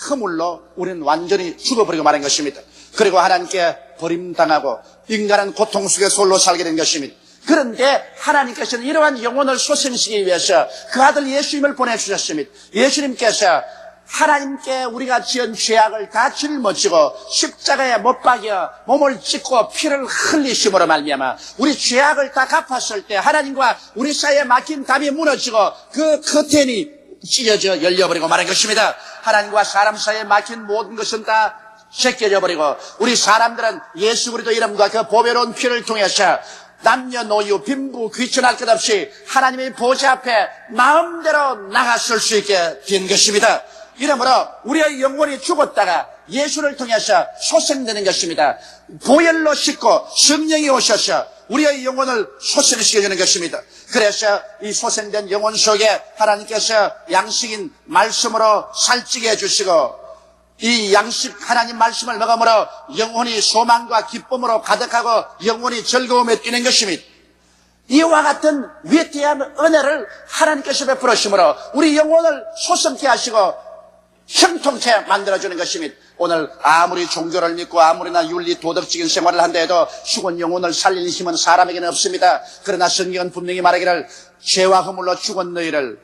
허물로 우리는 완전히 죽어버리고 말한 것입니다. 그리고 하나님께 버림당하고 인간은 고통 속에 홀로 살게 된 것입니다. 그런데 하나님께서는 이러한 영혼을 소생시키기 위해서 그 아들 예수님을 보내주셨습니다. 예수님께서 하나님께 우리가 지은 죄악을 다 짊어지고 십자가에 못 박여 몸을 찢고 피를 흘리심으로 말미암아 우리 죄악을 다 갚았을 때 하나님과 우리 사이에 막힌 담이 무너지고 그 커튼이 찢어져 열려버리고 말한 것입니다. 하나님과 사람 사이에 막힌 모든 것은 다 제껴져 버리고 우리 사람들은 예수 그리스도 이름과 그 보배로운 피를 통해서 남녀노유 빈부 귀천할 것 없이 하나님의 보좌 앞에 마음대로 나갔을 수 있게 된 것입니다. 이러므로 우리의 영혼이 죽었다가 예수를 통해서 소생되는 것입니다. 보혈로 씻고 성령이 오셔서 우리의 영혼을 소생시켜주는 것입니다. 그래서 이 소생된 영혼 속에 하나님께서 양식인 말씀으로 살찌게 해주시고 이 양식 하나님 말씀을 먹음으로 영혼이 소망과 기쁨으로 가득하고 영혼이 즐거움에 뛰는 것입니다. 이와 같은 위대한 은혜를 하나님께서 베풀으심으로 우리 영혼을 소성케 하시고 형통케 만들어주는 것입니다. 오늘 아무리 종교를 믿고 아무리나 윤리 도덕적인 생활을 한다 해도 죽은 영혼을 살릴 힘은 사람에게는 없습니다. 그러나 성경은 분명히 말하기를 죄와 허물로 죽은 너희를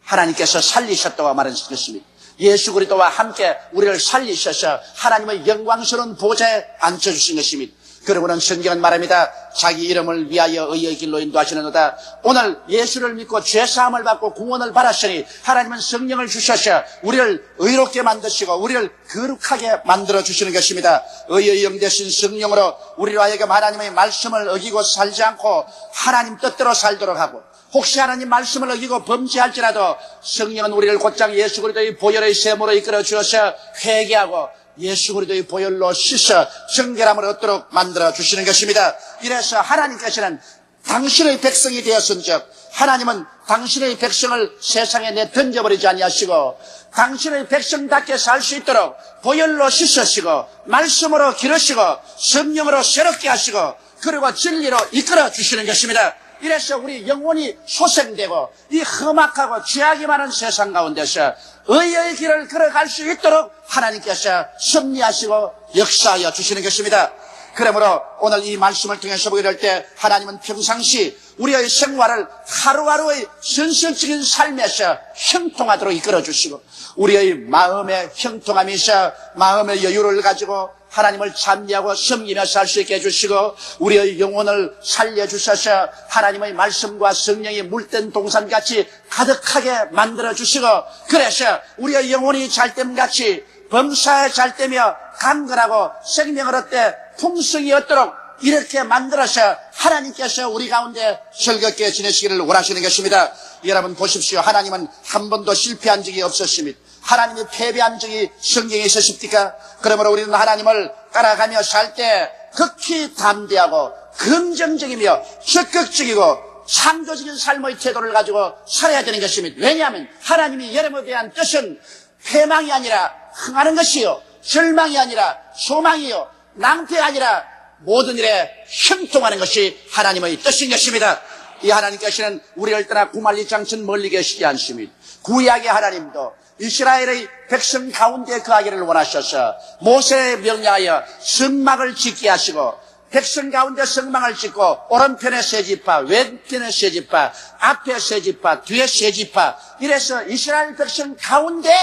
하나님께서 살리셨다고 말하는 것입니다. 예수 그리스도와 함께 우리를 살리셔서 하나님의 영광스러운 보좌에 앉혀주신 것입니다. 그러고는 성경은 말합니다. 자기 이름을 위하여 의의 길로 인도하시는도다. 오늘 예수를 믿고 죄사함을 받고 구원을 받았으니 하나님은 성령을 주셔서 우리를 의롭게 만드시고 우리를 거룩하게 만들어 주시는 것입니다. 의의 영 되신 성령으로 우리로 하여금 하나님의 말씀을 어기고 살지 않고 하나님 뜻대로 살도록 하고, 혹시 하나님 말씀을 어기고 범죄할지라도 성령은 우리를 곧장 예수 그리스도의 보혈의 셈으로 이끌어 주어서 회개하고 예수 그리스도의 보혈로 씻어 정결함을 얻도록 만들어 주시는 것입니다. 이래서 하나님께서는 당신의 백성이 되었은즉 하나님은 당신의 백성을 세상에 내던져버리지 아니하시고 당신의 백성답게 살 수 있도록 보혈로 씻으시고 말씀으로 기르시고 성령으로 새롭게 하시고 그리고 진리로 이끌어 주시는 것입니다. 이래서 우리 영혼이 소생되고 이 험악하고 죄악이 많은 세상 가운데서 의의 길을 걸어갈 수 있도록 하나님께서 섭리하시고 역사하여 주시는 것입니다. 그러므로 오늘 이 말씀을 통해서 보게 될 때 하나님은 평상시 우리의 생활을 하루하루의 현실적인 삶에서 형통하도록 이끌어 주시고 우리의 마음의 형통함이 있어 마음의 여유를 가지고 하나님을 찬미하고 섬기며 살 수 있게 해주시고 우리의 영혼을 살려주셔서 하나님의 말씀과 성령이 물든 동산같이 가득하게 만들어주시고 그래서 우리의 영혼이 잘됨같이 범사에 잘되며 강건하고 생명을 얻되 풍성이 얻도록 이렇게 만들어서 하나님께서 우리 가운데 즐겁게 지내시기를 원하시는 것입니다. 여러분 보십시오. 하나님은 한 번도 실패한 적이 없었습니다. 하나님이 패배한 적이 성경에 있으십니까? 그러므로 우리는 하나님을 따라가며 살 때 극히 담대하고 긍정적이며 적극적이고 창조적인 삶의 태도를 가지고 살아야 되는 것입니다. 왜냐하면 하나님이 여러분에 대한 뜻은 패망이 아니라 흥하는 것이요, 절망이 아니라 소망이요, 낭패가 아니라 모든 일에 형통하는 것이 하나님의 뜻인 것입니다. 이 하나님께서는 우리를 떠나 구말리 장천 멀리 계시지 않습니다. 구약의 하나님도 이스라엘의 백성 가운데 거하기를 원하셔서 모세에 명령하여 성막을 짓게 하시고 백성 가운데 성막을 짓고 오른편에 세 지파, 왼편에 세 지파, 앞에 세 지파, 뒤에 세 지파 이래서 이스라엘 백성 가운데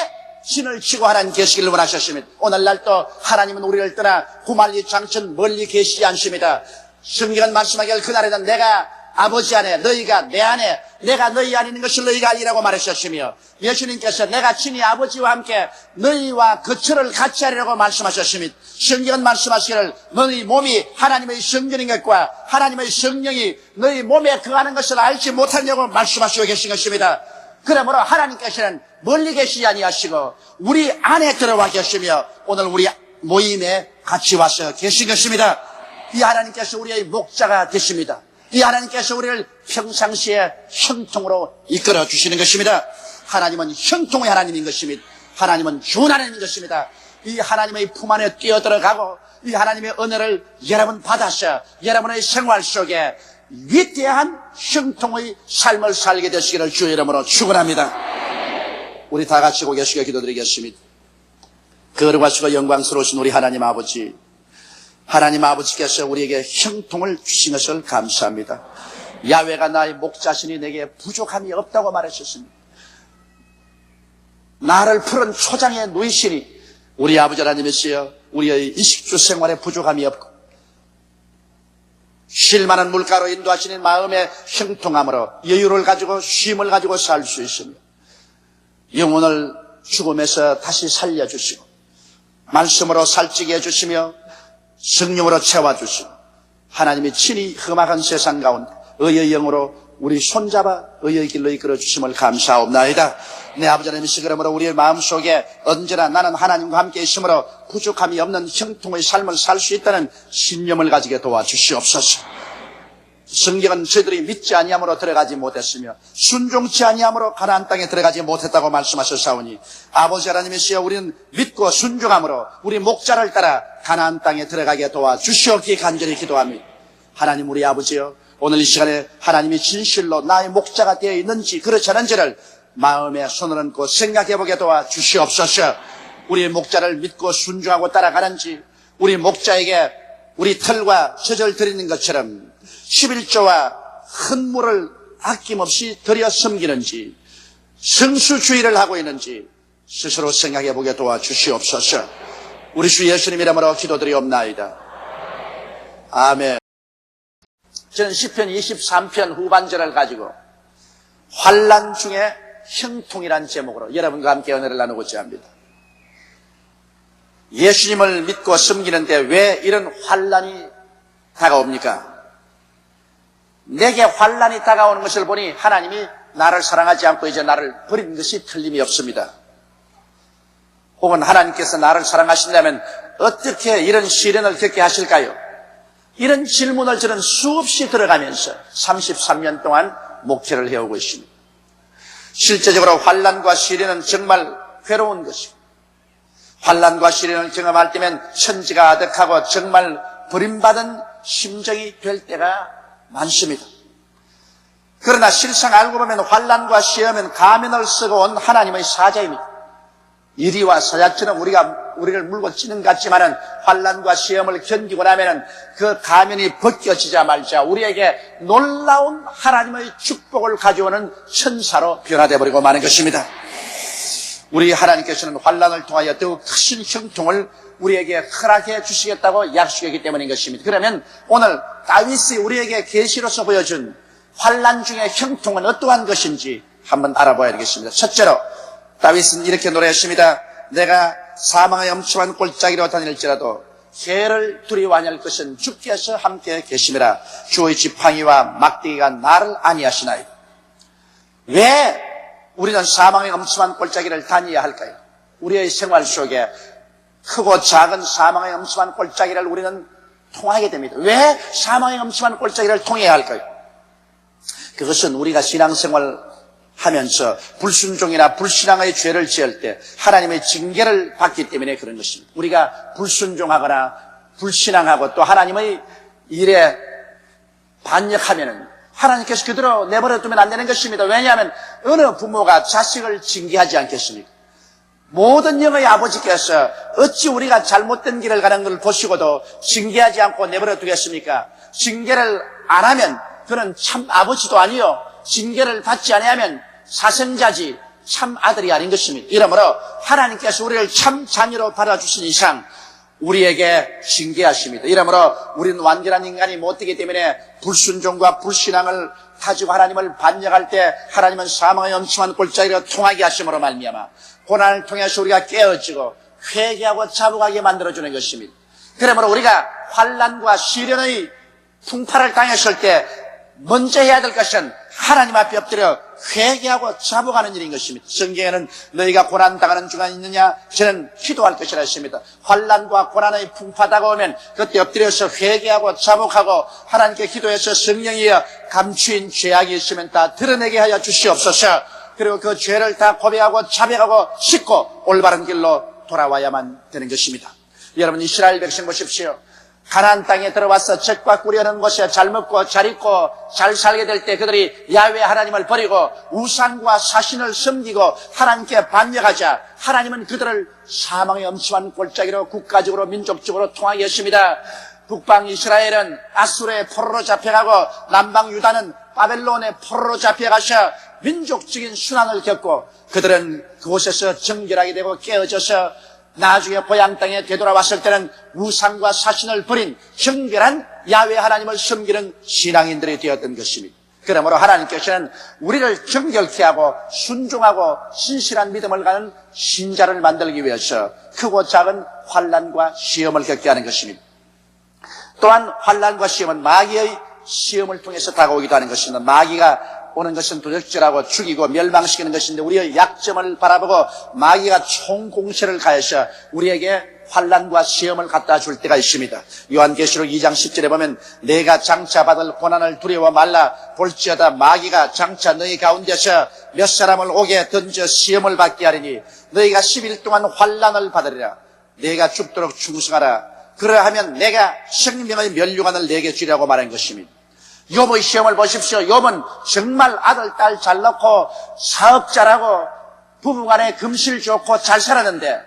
신을 치고 하나님 계시기를 원하셨습니다. 오늘날도 하나님은 우리를 떠나 구말리 장천 멀리 계시지 않습니다. 성경은 말씀하기를 그날에는 내가 아버지 안에 너희가 내 안에 내가 너희 안에 있는 것을 너희가 알리라고 말하셨으며 예수님께서 내가 친히 아버지와 함께 너희와 거처를 같이 하리라고 말씀하셨습니다. 성경은 말씀하시기를 너희 몸이 하나님의 성전인 것과 하나님의 성령이 너희 몸에 거하는 것을 알지 못하냐고 말씀하시고 계신 것입니다. 그러므로 하나님께서는 멀리 계시지 아니하시고 우리 안에 들어와 계시며 오늘 우리 모임에 같이 와서 계신 것입니다. 이 하나님께서 우리의 목자가 되십니다. 이 하나님께서 우리를 평상시에 형통으로 이끌어 주시는 것입니다. 하나님은 형통의 하나님인 것입니다. 하나님은 좋은 하나님인 것입니다. 이 하나님의 품 안에 뛰어들어가고 이 하나님의 은혜를 여러분 받아서 여러분의 생활 속에 위대한 형통의 삶을 살게 되시기를 주의 이름으로 축원합니다. 우리 다 같이 고개 숙여 기도드리겠습니다. 거룩하시고 영광스러우신 우리 하나님 아버지, 하나님 아버지께서 우리에게 형통을 주신 것을 감사합니다. 야훼가 나의 목자시니 내게 부족함이 없다고 말하셨습니다. 나를 푸른 초장에 누이시니 우리 아버지 하나님이시여 우리의 이식주 생활에 부족함이 없고 쉴만한 물가로 인도하시는 마음의 형통함으로 여유를 가지고 쉼을 가지고 살 수 있습니다. 영혼을 죽음에서 다시 살려주시고 말씀으로 살찌게 해주시며 성령으로 채워주시고 하나님이 친히 험악한 세상 가운데 의의 영으로 우리 손잡아 의의 길로 이끌어 주심을 감사옵나이다. 내 아버지 하나님이시 그러므로 우리의 마음속에 언제나 나는 하나님과 함께 있으므로 부족함이 없는 형통의 삶을 살 수 있다는 신념을 가지게 도와주시옵소서. 성경은 저희들이 믿지 아니함으로 들어가지 못했으며 순종치 아니함으로 가나안 땅에 들어가지 못했다고 말씀하셨사오니 아버지 하나님이시여 우리는 믿고 순종함으로 우리 목자를 따라 가나안 땅에 들어가게 도와주시옵기에 간절히 기도합니다. 하나님 우리 아버지여 오늘 이 시간에 하나님이 진실로 나의 목자가 되어 있는지 그렇지 않은지를 마음에 손을 얹고 생각해보게 도와주시옵소서. 우리 목자를 믿고 순종하고 따라가는지 우리 목자에게 우리 털과 젖을 드리는 것처럼 11조와 헌물을 아낌없이 드려 섬기는지 성수주의를 하고 있는지 스스로 생각해보게 도와주시옵소서. 우리 주 예수님 이름으로 기도드리옵나이다. 아멘. 저는 시편 23편 후반절을 가지고 환난 중에 형통이란 제목으로 여러분과 함께 은혜를 나누고자 합니다. 예수님을 믿고 섬기는데 왜 이런 환난이 다가옵니까? 내게 환난이 다가오는 것을 보니 하나님이 나를 사랑하지 않고 이제 나를 버린 것이 틀림이 없습니다. 혹은 하나님께서 나를 사랑하신다면 어떻게 이런 시련을 겪게 하실까요? 이런 질문을 저는 수없이 들어가면서 33년 동안 목회를 해오고 있습니다. 실제적으로 환난과 시련은 정말 괴로운 것이고, 환난과 시련을 경험할 때면 천지가 아득하고 정말 버림받은 심정이 될 때가 많습니다. 그러나 실상 알고 보면 환난과 시험은 가면을 쓰고 온 하나님의 사자입니다. 이리와 사자처럼 우리를 물고 찌는 것 같지만은 환난과 시험을 견디고 나면은 그 가면이 벗겨지자 말자 우리에게 놀라운 하나님의 축복을 가져오는 천사로 변화되어 버리고 마는 것입니다. 우리 하나님께서는 환난을 통하여 더욱 크신 형통을 우리에게 허락해 주시겠다고 약속했기 때문인 것입니다. 그러면 오늘 다윗이 우리에게 계시로서 보여준 환난 중의 형통은 어떠한 것인지 한번 알아봐야 되겠습니다. 첫째로 다윗은 이렇게 노래했습니다. 내가 사망의 엄침한 골짜기로 다닐지라도 해를 두려워하지 않을 것은 주께서 함께 계심이라. 주의 지팡이와 막대기가 나를 안위하시나이다. 왜 우리는 사망의 엄침한 골짜기를 다녀야 할까요? 우리의 생활 속에 크고 작은 사망의 엄침한 골짜기를 우리는 통하게 됩니다. 왜 사망의 엄침한 골짜기를 통해야 할까요? 그것은 우리가 신앙생활 하면서 불순종이나 불신앙의 죄를 지을 때 하나님의 징계를 받기 때문에 그런 것입니다. 우리가 불순종하거나 불신앙하고 또 하나님의 일에 반역하면은 하나님께서 그대로 내버려 두면 안 되는 것입니다. 왜냐하면 어느 부모가 자식을 징계하지 않겠습니까? 모든 영의 아버지께서 어찌 우리가 잘못된 길을 가는 걸 보시고도 징계하지 않고 내버려 두겠습니까? 징계를 안 하면 그는 참 아버지도 아니요, 징계를 받지 아니하면 사생자지 참 아들이 아닌 것입니다. 이러므로 하나님께서 우리를 참 자녀로 받아주신 이상 우리에게 징계하십니다. 이러므로 우리는 완전한 인간이 못 되기 때문에 불순종과 불신앙을 가지고 하나님을 반역할 때 하나님은 사망의 엄침한 골짜기로 통하게 하심으로 말미암아 고난을 통해서 우리가 깨어지고 회개하고 자복하게 만들어주는 것입니다. 그러므로 우리가 환난과 시련의 풍파를 당했을 때 먼저 해야 될 것은 하나님 앞에 엎드려 회개하고 자복하는 일인 것입니다. 성경에는 너희가 고난당하는 중간 있느냐? 저는 기도할 것이라 했습니다. 환난과 고난의 풍파 다가오면 그때 엎드려서 회개하고 자복하고 하나님께 기도해서 성령이여 감추인 죄악이 있으면 다 드러내게 하여 주시옵소서. 그리고 그 죄를 다 고백하고 자백하고 씻고 올바른 길로 돌아와야만 되는 것입니다. 여러분, 이스라엘 백성 보십시오. 가나안 땅에 들어와서 젖과 꿀이 흐르는 곳에 잘 먹고 잘 입고 잘 살게 될 때 그들이 야훼 하나님을 버리고 우상과 사신을 섬기고 하나님께 반역하자 하나님은 그들을 사망의 엄침한 골짜기로 국가적으로 민족적으로 통하게 했습니다. 북방 이스라엘은 아수르의 포로로 잡혀가고 남방 유다는 바벨론의 포로로 잡혀가셔 민족적인 순환을 겪고 그들은 그곳에서 정결하게 되고 깨어져서 나중에 고향 땅에 되돌아왔을 때는 우상과 사신을 버린 정결한 야훼 하나님을 섬기는 신앙인들이 되었던 것입니다. 그러므로 하나님께서는 우리를 정결케 하고 순종하고 신실한 믿음을 가는 신자를 만들기 위해서 크고 작은 환난과 시험을 겪게 하는 것입니다. 또한 환난과 시험은 마귀의 시험을 통해서 다가오기도 하는 것입니다. 마귀가 오는 것은 도적질하고 죽이고 멸망시키는 것인데 우리의 약점을 바라보고 마귀가 총공세를 가해서 우리에게 환난과 시험을 갖다 줄 때가 있습니다. 요한계시록 2장 10절에 보면 내가 장차 받을 고난을 두려워 말라 볼지어다 마귀가 장차 너희 가운데서 몇 사람을 옥에 던져 시험을 받게 하리니 너희가 10일 동안 환난을 받으리라. 내가 죽도록 충성하라. 그러하면 내가 생명의 면류관을 내게 주리라고 말한 것입니다. 욥의 시험을 보십시오. 욥은 정말 아들, 딸 잘 낳고 사업자라고 부부간에 금실 좋고 잘 살았는데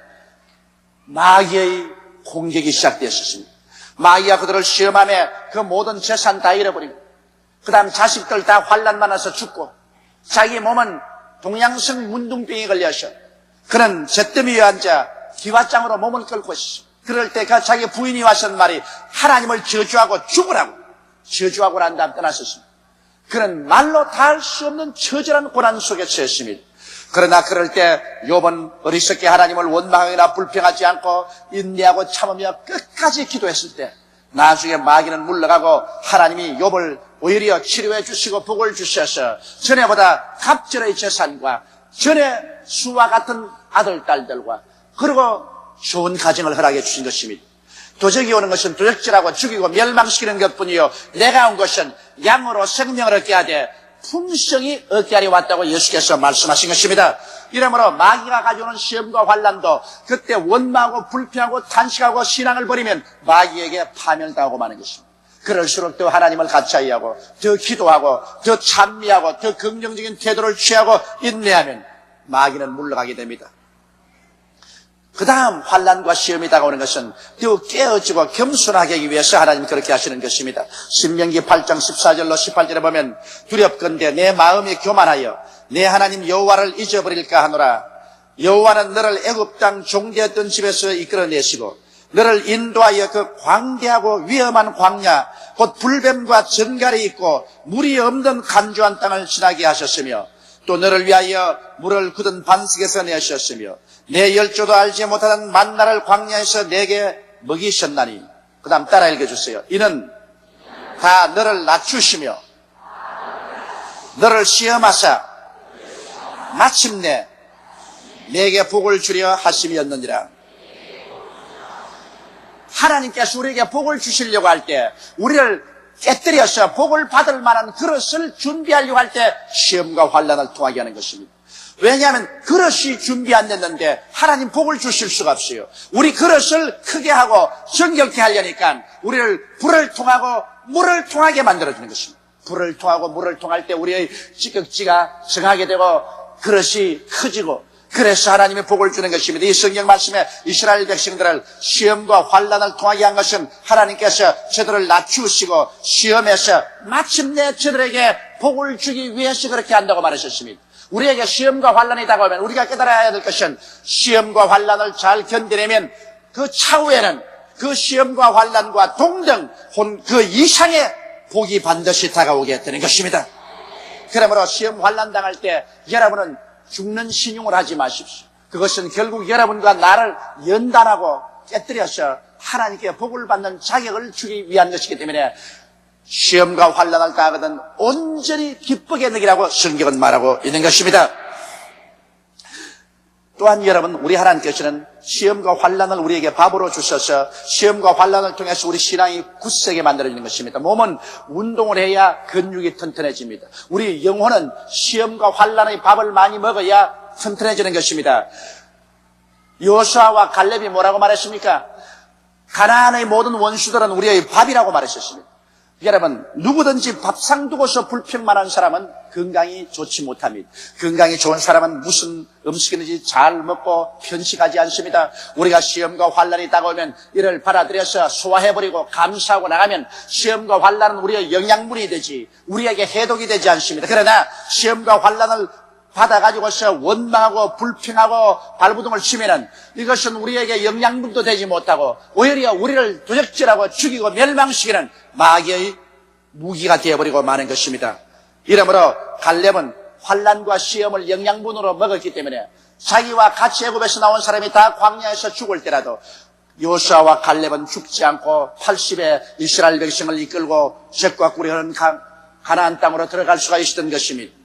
마귀의 공격이 시작되었습니다. 마귀가 그들을 시험하며 그 모든 재산 다 잃어버리고 그 다음 자식들 다 환난 많아서 죽고 자기 몸은 동양성 문둥병이 걸려서 그는 잿더미 위에 앉아 기와장으로 몸을 끌고 있어. 그럴 때 그 자기 부인이 와서 말이 하나님을 저주하고 죽으라고, 저주하고 난 다음 떠났었습니다. 그런 말로 다 할 수 없는 처절한 고난 속에 처했습니다. 그러나 그럴 때 욥은 어리석게 하나님을 원망하거나 불평하지 않고 인내하고 참으며 끝까지 기도했을 때 나중에 마귀는 물러가고 하나님이 욥을 오히려 치료해 주시고 복을 주셔서 전에보다 갑절의 재산과 전에 수와 같은 아들, 딸들과 그리고 좋은 가정을 허락해 주신 것입니다. 도적이 오는 것은 도적질하고 죽이고 멸망시키는 것뿐이요, 내가 온 것은 양으로 생명을 얻게 하되 풍성히 얻게 하려 왔다고 예수께서 말씀하신 것입니다. 이러므로 마귀가 가져오는 시험과 환난도 그때 원망하고 불평하고 탄식하고 신앙을 버리면 마귀에게 파멸당하고 마는 것입니다. 그럴수록 더 하나님을 가까이하고 더 기도하고 더 찬미하고 더 긍정적인 태도를 취하고 인내하면 마귀는 물러가게 됩니다. 그 다음 환난과 시험이 다가오는 것은 더욱 깨어지고 겸손하게 하기 위해서 하나님 그렇게 하시는 것입니다. 신명기 8장 14절로 18절에 보면 두렵건대 내 마음이 교만하여 내 하나님 여호와를 잊어버릴까 하노라. 여호와는 너를 애굽 땅 종되었던 집에서 이끌어내시고 너를 인도하여 그 광대하고 위험한 광야 곧 불뱀과 전갈이 있고 물이 없는 간조한 땅을 지나게 하셨으며 또 너를 위하여 물을 굳은 반석에서 내셨으며 내 열조도 알지 못하는 만나를 광야에서 내게 먹이셨나니. 그 다음 따라 읽어주세요. 이는 다 너를 낮추시며 너를 시험하사 마침내 내게 복을 주려 하심이었느니라. 하나님께서 우리에게 복을 주시려고 할 때 우리를 깨뜨려서 복을 받을 만한 그릇을 준비하려고 할 때 시험과 환난을 통하게 하는 것입니다. 왜냐하면 그릇이 준비 안 됐는데 하나님 복을 주실 수가 없어요. 우리 그릇을 크게 하고 정결케 하려니까 우리를 불을 통하고 물을 통하게 만들어주는 것입니다. 불을 통하고 물을 통할 때 우리의 찌꺼기가 정하게 되고 그릇이 커지고, 그래서 하나님의 복을 주는 것입니다. 이 성경 말씀에 이스라엘 백성들을 시험과 환난을 통하게 한 것은 하나님께서 저들을 낮추시고 시험에서 마침내 저들에게 복을 주기 위해서 그렇게 한다고 말하셨습니다. 우리에게 시험과 환난이 다가오면 우리가 깨달아야 될 것은 시험과 환난을 잘 견디려면 그 차후에는 그 시험과 환난과 동등 그 이상의 복이 반드시 다가오게 되는 것입니다. 그러므로 시험 환난 당할 때 여러분은 죽는 신용을 하지 마십시오. 그것은 결국 여러분과 나를 연단하고 깨뜨려서 하나님께 복을 받는 자격을 주기 위한 것이기 때문에 시험과 환난을 당하거든 온전히 기쁘게 느끼라고 성경은 말하고 있는 것입니다. 또한 여러분, 우리 하나님께서는 시험과 환난을 우리에게 밥으로 주셔서 시험과 환난을 통해서 우리 신앙이 굳세게 만들어지는 것입니다. 몸은 운동을 해야 근육이 튼튼해집니다. 우리 영혼은 시험과 환난의 밥을 많이 먹어야 튼튼해지는 것입니다. 여호수아와 갈렙이 뭐라고 말했습니까? 가나안의 모든 원수들은 우리의 밥이라고 말했었습니다. 여러분, 누구든지 밥상 두고서 불평만한 사람은 건강이 좋지 못합니다. 건강이 좋은 사람은 무슨 음식이든지 잘 먹고 편식하지 않습니다. 우리가 시험과 환난이 다가오면 이를 받아들여서 소화해버리고 감사하고 나가면 시험과 환난은 우리의 영양분이 되지 우리에게 해독이 되지 않습니다. 그러나 시험과 환난을 받아가지고서 원망하고 불평하고 발부둥을 치면은 이것은 우리에게 영양분도 되지 못하고 오히려 우리를 도적질하고 죽이고 멸망시키는 마귀의 무기가 되어버리고 마는 것입니다. 이러므로 갈렙은 환난과 시험을 영양분으로 먹었기 때문에 자기와 같이 애굽에서 나온 사람이 다 광야에서 죽을 때라도 여호수아와 갈렙은 죽지 않고 80의 이스라엘 백성을 이끌고 젖과 꿀이 흐르는 가나안 땅으로 들어갈 수가 있었던 것입니다.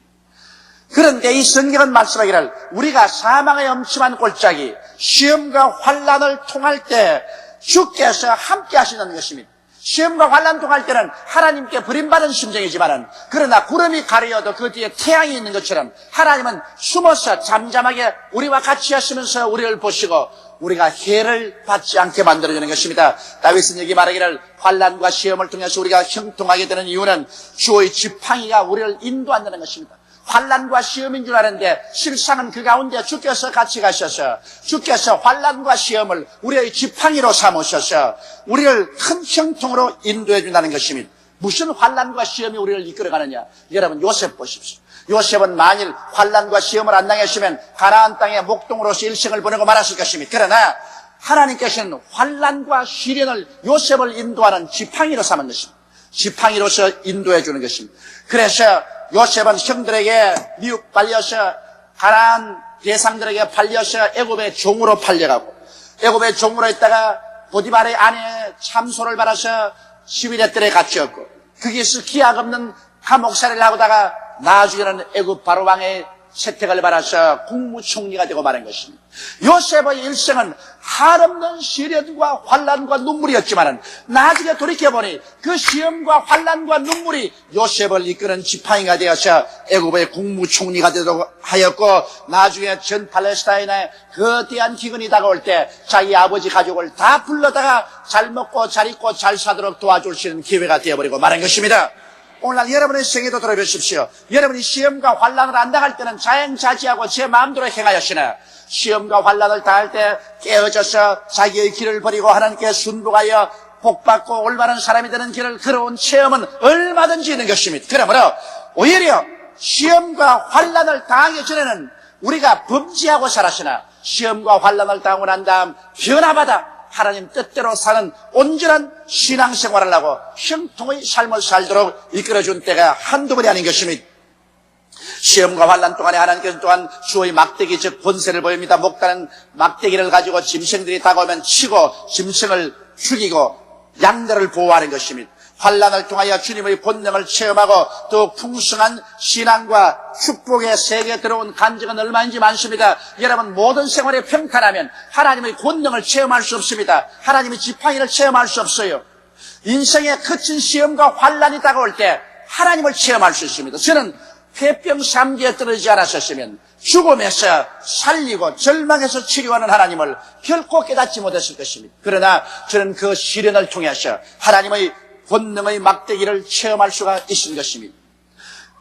그런데 이 성경은 말씀하기를 우리가 사망의 엄침한 골짜기 시험과 환난을 통할 때 주께서 함께 하시는 것입니다. 시험과 환난 통할 때는 하나님께 버림받은 심정이지만은 그러나 구름이 가려도 그 뒤에 태양이 있는 것처럼 하나님은 숨어서 잠잠하게 우리와 같이 하시면서 우리를 보시고 우리가 해를 받지 않게 만들어주는 것입니다. 다윗은 여기 말하기를 환난과 시험을 통해서 우리가 형통하게 되는 이유는 주의 지팡이가 우리를 인도한다는 것입니다. 환난과 시험인 줄 아는데 실상은 그 가운데 주께서 같이 가셔서 주께서 환난과 시험을 우리의 지팡이로 삼으셔서 우리를 큰 형통으로 인도해 준다는 것입니다. 무슨 환난과 시험이 우리를 이끌어가느냐? 여러분 요셉 보십시오. 요셉은 만일 환난과 시험을 안 당했으면 가나안 땅의 목동으로서 일생을 보내고 말았을 것입니다. 그러나 하나님께서는 환난과 시련을 요셉을 인도하는 지팡이로 삼은 것입니다. 지팡이로서 인도해 주는 것입니다. 그래서 요셉은 형들에게 미국 팔려서 가나안 대상들에게 팔려서 애굽의 종으로 팔려가고, 애굽의 종으로 있다가 보디발의 아내 참소를 받아서 11회 뜰에 갇혔고, 거기서 기약 없는 감옥살이를 하고다가 나중에는 애굽 바로 왕의 채택을 받아서 국무총리가 되고 말한 것입니다. 요셉의 일생은 한없는 시련과 환난과 눈물이었지만 나중에 돌이켜보니 그 시험과 환난과 눈물이 요셉을 이끄는 지팡이가 되어서 애굽의 국무총리가 되도록 하였고, 나중에 전 팔레스타인에 거대한 기근이 다가올 때 자기 아버지 가족을 다 불러다가 잘 먹고 잘 입고 잘 사도록 도와줄 수 있는 기회가 되어버리고 말한 것입니다. 오늘날 여러분의 생애도 돌아보십시오. 여러분이 시험과 환난을 안 당할 때는 자행자지하고 제 마음대로 행하였으나 시험과 환난을 당할 때 깨어져서 자기의 길을 버리고 하나님께 순복하여 복받고 올바른 사람이 되는 길을 걸어온 체험은 얼마든지 있는 것입니다. 그러므로 오히려 시험과 환난을 당하기 전에는 우리가 범죄하고 살았으나 시험과 환난을 당하고 난 다음 변화받아 하나님 뜻대로 사는 온전한 신앙생활을 하고 형통의 삶을 살도록 이끌어준 때가 한두 번이 아닌 것입니다. 시험과 환난 동안에 하나님께서 또한 주의 막대기 즉 권세를 보입니다. 목다는 막대기를 가지고 짐승들이 다가오면 치고 짐승을 죽이고 양들을 보호하는 것입니다. 환난을 통하여 주님의 본능을 체험하고 또 풍성한 신앙과 축복의 세계에 들어온 간증은 얼마인지 많습니다. 여러분, 모든 생활에 평탄하면 하나님의 본능을 체험할 수 없습니다. 하나님의 지팡이를 체험할 수 없어요. 인생의 거친 시험과 환난이 다가올 때 하나님을 체험할 수 있습니다. 저는 폐병 3기에 떨어지지 않았었으면 죽음에서 살리고 절망에서 치료하는 하나님을 결코 깨닫지 못했을 것입니다. 그러나 저는 그 시련을 통해서 하나님의 본능의 막대기를 체험할 수가 있는 것입니다.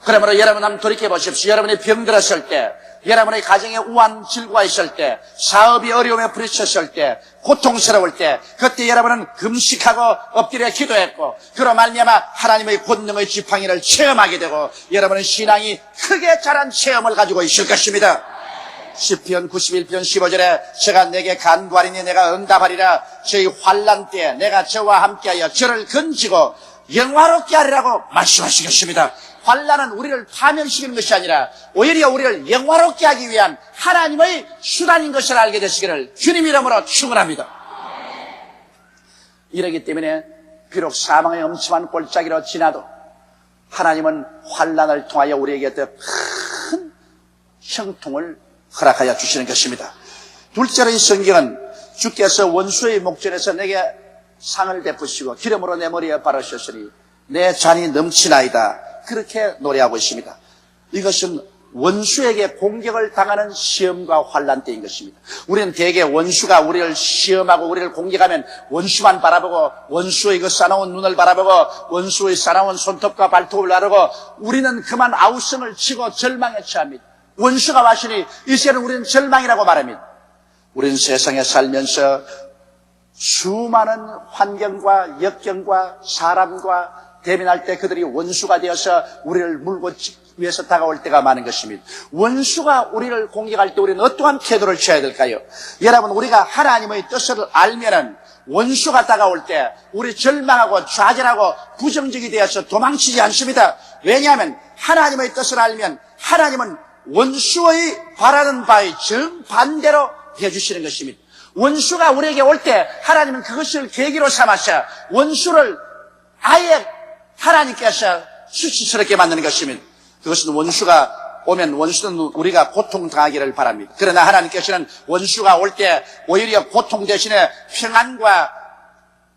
그러므로 여러분 한번 돌이켜보십시오. 여러분이 병들었을 때, 여러분의 가정에 우한 질고가 있을 때, 사업이 어려움에 부딪혔을 때, 고통스러울 때, 그때 여러분은 금식하고 엎드려 기도했고, 그로 말미암아 하나님의 본능의 지팡이를 체험하게 되고 여러분의 신앙이 크게 자란 체험을 가지고 있을 것입니다. 시편 91편 15절에 제가 내게 간구하리니 내가 응답하리라. 저희 환난 때에 내가 저와 함께하여 저를 건지고 영화롭게 하리라고 말씀하시겠습니다. 환난은 우리를 파멸시키는 것이 아니라 오히려 우리를 영화롭게 하기 위한 하나님의 수단인 것을 알게 되시기를 주님 이름으로 축원합니다. 이러기 때문에 비록 사망의 엄침한 골짜기로 지나도 하나님은 환난을 통하여 우리에게 더 큰 형통을 허락하여 주시는 것입니다. 둘째로 이 성경은 주께서 원수의 목전에서 내게 상을 베푸시고 기름으로 내 머리에 바르셨으니 내 잔이 넘치나이다. 그렇게 노래하고 있습니다. 이것은 원수에게 공격을 당하는 시험과 환난 때인 것입니다. 우리는 대개 원수가 우리를 시험하고 우리를 공격하면 원수만 바라보고 원수의 그 싸나운 눈을 바라보고 원수의 싸나운 손톱과 발톱을 바라보고 우리는 그만 아우성을 치고 절망에 처합니다. 원수가 왔으니 이제는 우리는 절망이라고 말합니다. 우리는 세상에 살면서 수많은 환경과 역경과 사람과 대면할 때 그들이 원수가 되어서 우리를 물고 위해서 다가올 때가 많은 것입니다. 원수가 우리를 공격할 때 우리는 어떠한 태도를 취해야 될까요? 여러분, 우리가 하나님의 뜻을 알면은 원수가 다가올 때 우리 절망하고 좌절하고 부정적이 되어서 도망치지 않습니다. 왜냐하면 하나님의 뜻을 알면 하나님은 원수의 바라는 바의 정반대로 해주시는 것입니다. 원수가 우리에게 올 때 하나님은 그것을 계기로 삼아서 원수를 아예 하나님께서 수치스럽게 만드는 것입니다. 그것은 원수가 오면 원수는 우리가 고통당하기를 바랍니다. 그러나 하나님께서는 원수가 올 때 오히려 고통 대신에 평안과